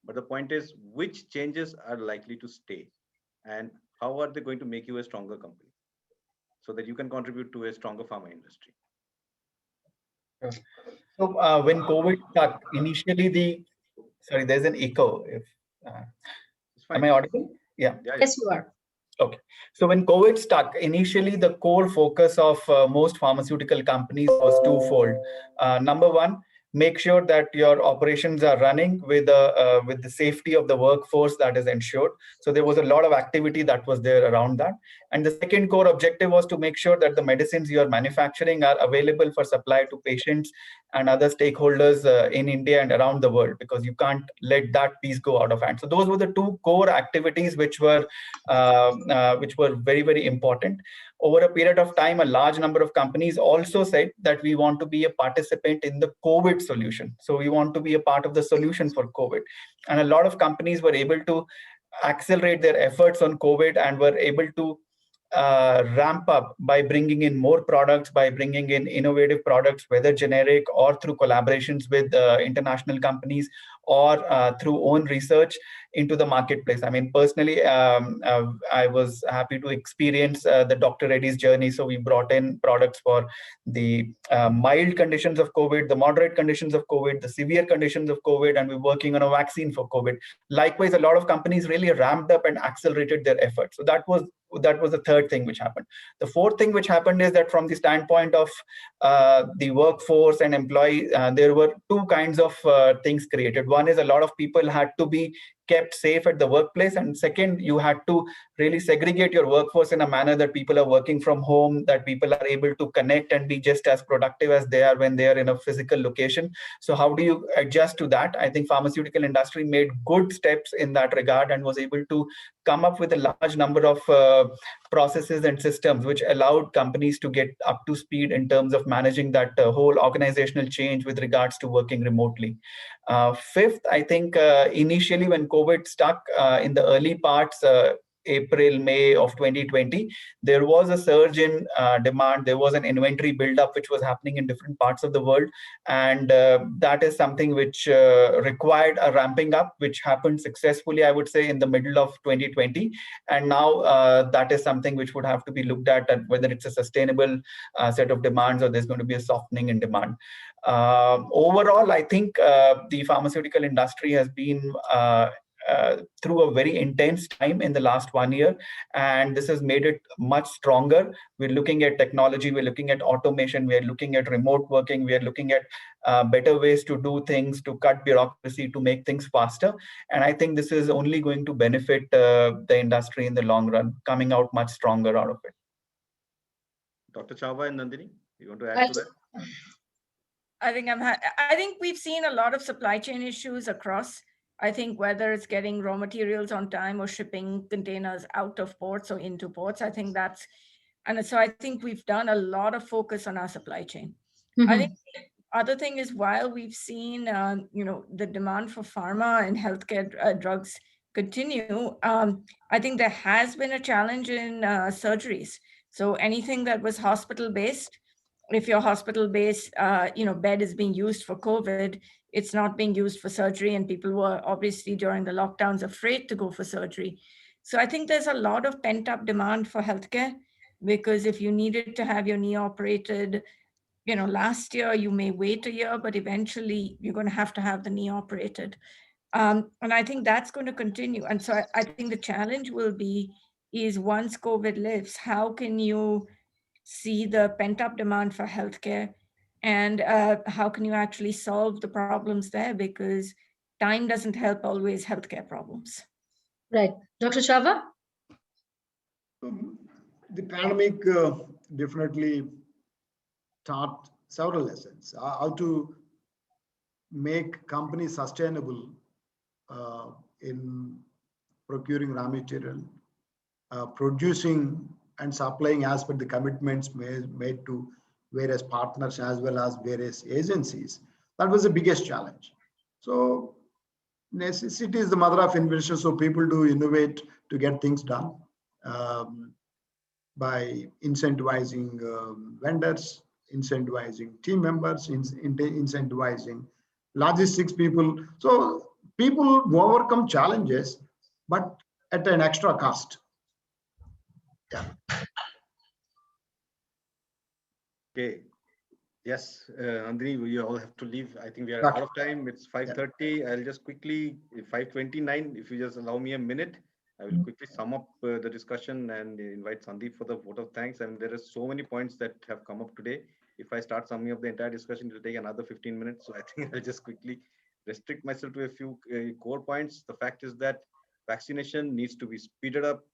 but the point is, which changes are likely to stay, and how are they going to make you a stronger company so that you can contribute to a stronger pharma industry? Sure. So when COVID struck, initially sorry, there's an echo. If It's fine. am I audible? Yeah. Yes, you are. Okay. So when COVID struck, initially the core focus of most pharmaceutical companies was twofold. Number one, make sure that your operations are running with the safety of the workforce that is ensured. So there was a lot of activity that was there around that. And the second core objective was to make sure that the medicines you are manufacturing are available for supply to patients and other stakeholders in India and around the world, because you can't let that piece go out of hand. So those were the two core activities which were very, very important. Over a period of time, a large number of companies also said that we want to be a participant in the COVID solution. So we want to be a part of the solution for COVID. And a lot of companies were able to accelerate their efforts on COVID and were able to ramp up by bringing in more products, by bringing in innovative products, whether generic or through collaborations with international companies or through own research into the marketplace. I mean, personally, I was happy to experience the Dr. Reddy's journey. So we brought in products for the mild conditions of COVID, the moderate conditions of COVID, the severe conditions of COVID, and we're working on a vaccine for COVID. Likewise, a lot of companies really ramped up and accelerated their efforts. So that was the third thing which happened. The fourth thing which happened is that from the standpoint of the workforce and employee, there were two kinds of things created. One is a lot of people had to be kept safe at the workplace, and second, you had to really segregate your workforce in a manner that people are working from home, that people are able to connect and be just as productive as they are when they are in a physical location. So how do you adjust to that? I think pharmaceutical industry made good steps in that regard and was able to come up with a large number of processes and systems which allowed companies to get up to speed in terms of managing that whole organizational change with regards to working remotely. Fifth, I think initially when COVID stuck in the early parts, April, May of 2020, there was a surge in demand. There was an inventory buildup which was happening in different parts of the world. And that is something which required a ramping up, which happened successfully, I would say, in the middle of 2020. And now that is something which would have to be looked at whether it's a sustainable set of demands or there's going to be a softening in demand. Overall, I think the pharmaceutical industry has been through a very intense time in the last 1 year, and this has made it much stronger. We're looking at technology, we're looking at automation, we're looking at remote working, we're looking at better ways to do things, to cut bureaucracy, to make things faster. And I think this is only going to benefit the industry in the long run, coming out much stronger out of it. Dr. Chava and Nandini, you want to add to that? I think we've seen a lot of supply chain issues across. I think whether it's getting raw materials on time or shipping containers out of ports or into ports, I think so I think we've done a lot of focus on our supply chain. Mm-hmm. I think the other thing is, while we've seen, the demand for pharma and healthcare drugs continue, I think there has been a challenge in surgeries. So anything that was hospital-based, if your hospital-based, bed is being used for COVID, it's not being used for surgery, and people were obviously during the lockdowns afraid to go for surgery. So I think there's a lot of pent-up demand for healthcare, because if you needed to have your knee operated, last year, you may wait a year, but eventually you're going to have the knee operated. And I think that's going to continue. And so I think the challenge will be is, once COVID lifts, how can you see the pent-up demand for healthcare, and how can you actually solve the problems there? Because time doesn't help always healthcare problems. Right. Dr. Chava? The pandemic definitely taught several lessons. How to make companies sustainable in procuring raw material, producing and supplying as per the commitments made to various partners as well as various agencies. That was the biggest challenge. So necessity is the mother of invention. So people do innovate to get things done. by incentivizing vendors, incentivizing team members, incentivizing logistics people. So people overcome challenges, but at an extra cost. Yeah. Okay. Yes, Andri, we all have to leave. I think we are Okay. out of time. It's 5:30. I'll just quickly, 5:29, if you just allow me a minute, I will quickly sum up the discussion and invite Sandeep for the vote of thanks. And there are so many points that have come up today. If I start summing up the entire discussion, it will take another 15 minutes. So I think I'll just quickly restrict myself to a few core points. The fact is that vaccination needs to be speeded up,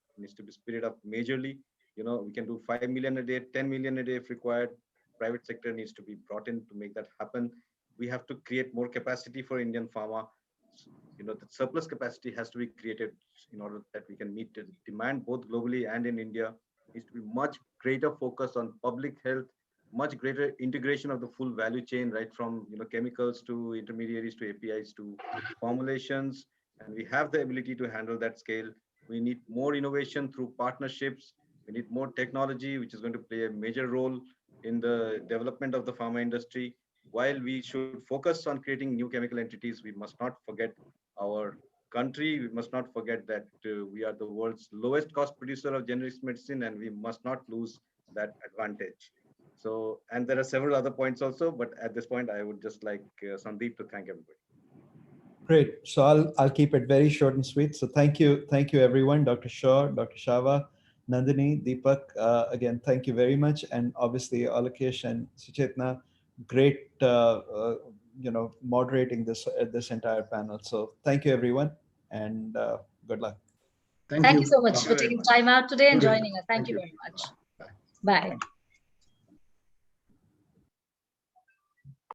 majorly. You know, we can do 5 million a day, 10 million a day if required. Private sector needs to be brought in to make that happen. We have to create more capacity for Indian pharma. You know, the surplus capacity has to be created in order that we can meet the demand both globally and in India. Needs to be much greater focus on public health, much greater integration of the full value chain, right from chemicals to intermediaries to APIs to formulations. And we have the ability to handle that scale. We need more innovation through partnerships. We need more technology, which is going to play a major role in the development of the pharma industry. While we should focus on creating new chemical entities, we must not forget our country. We must not forget that we are the world's lowest cost producer of generic medicine, and we must not lose that advantage. So, and there are several other points also, but at this point, I would just like Sandeep to thank everybody. Great. So I'll keep it very short and sweet. So thank you everyone, Dr. Shaw, Dr. Shava, Nandini, Deepak. Again, thank you very much, and obviously Alakesh and Suchetna, great, moderating this entire panel. So thank you everyone, and good luck. Thank Thank you you so much Thank you for very taking much. time out today and Good day. joining us. Thank you you. very much. Bye. Bye.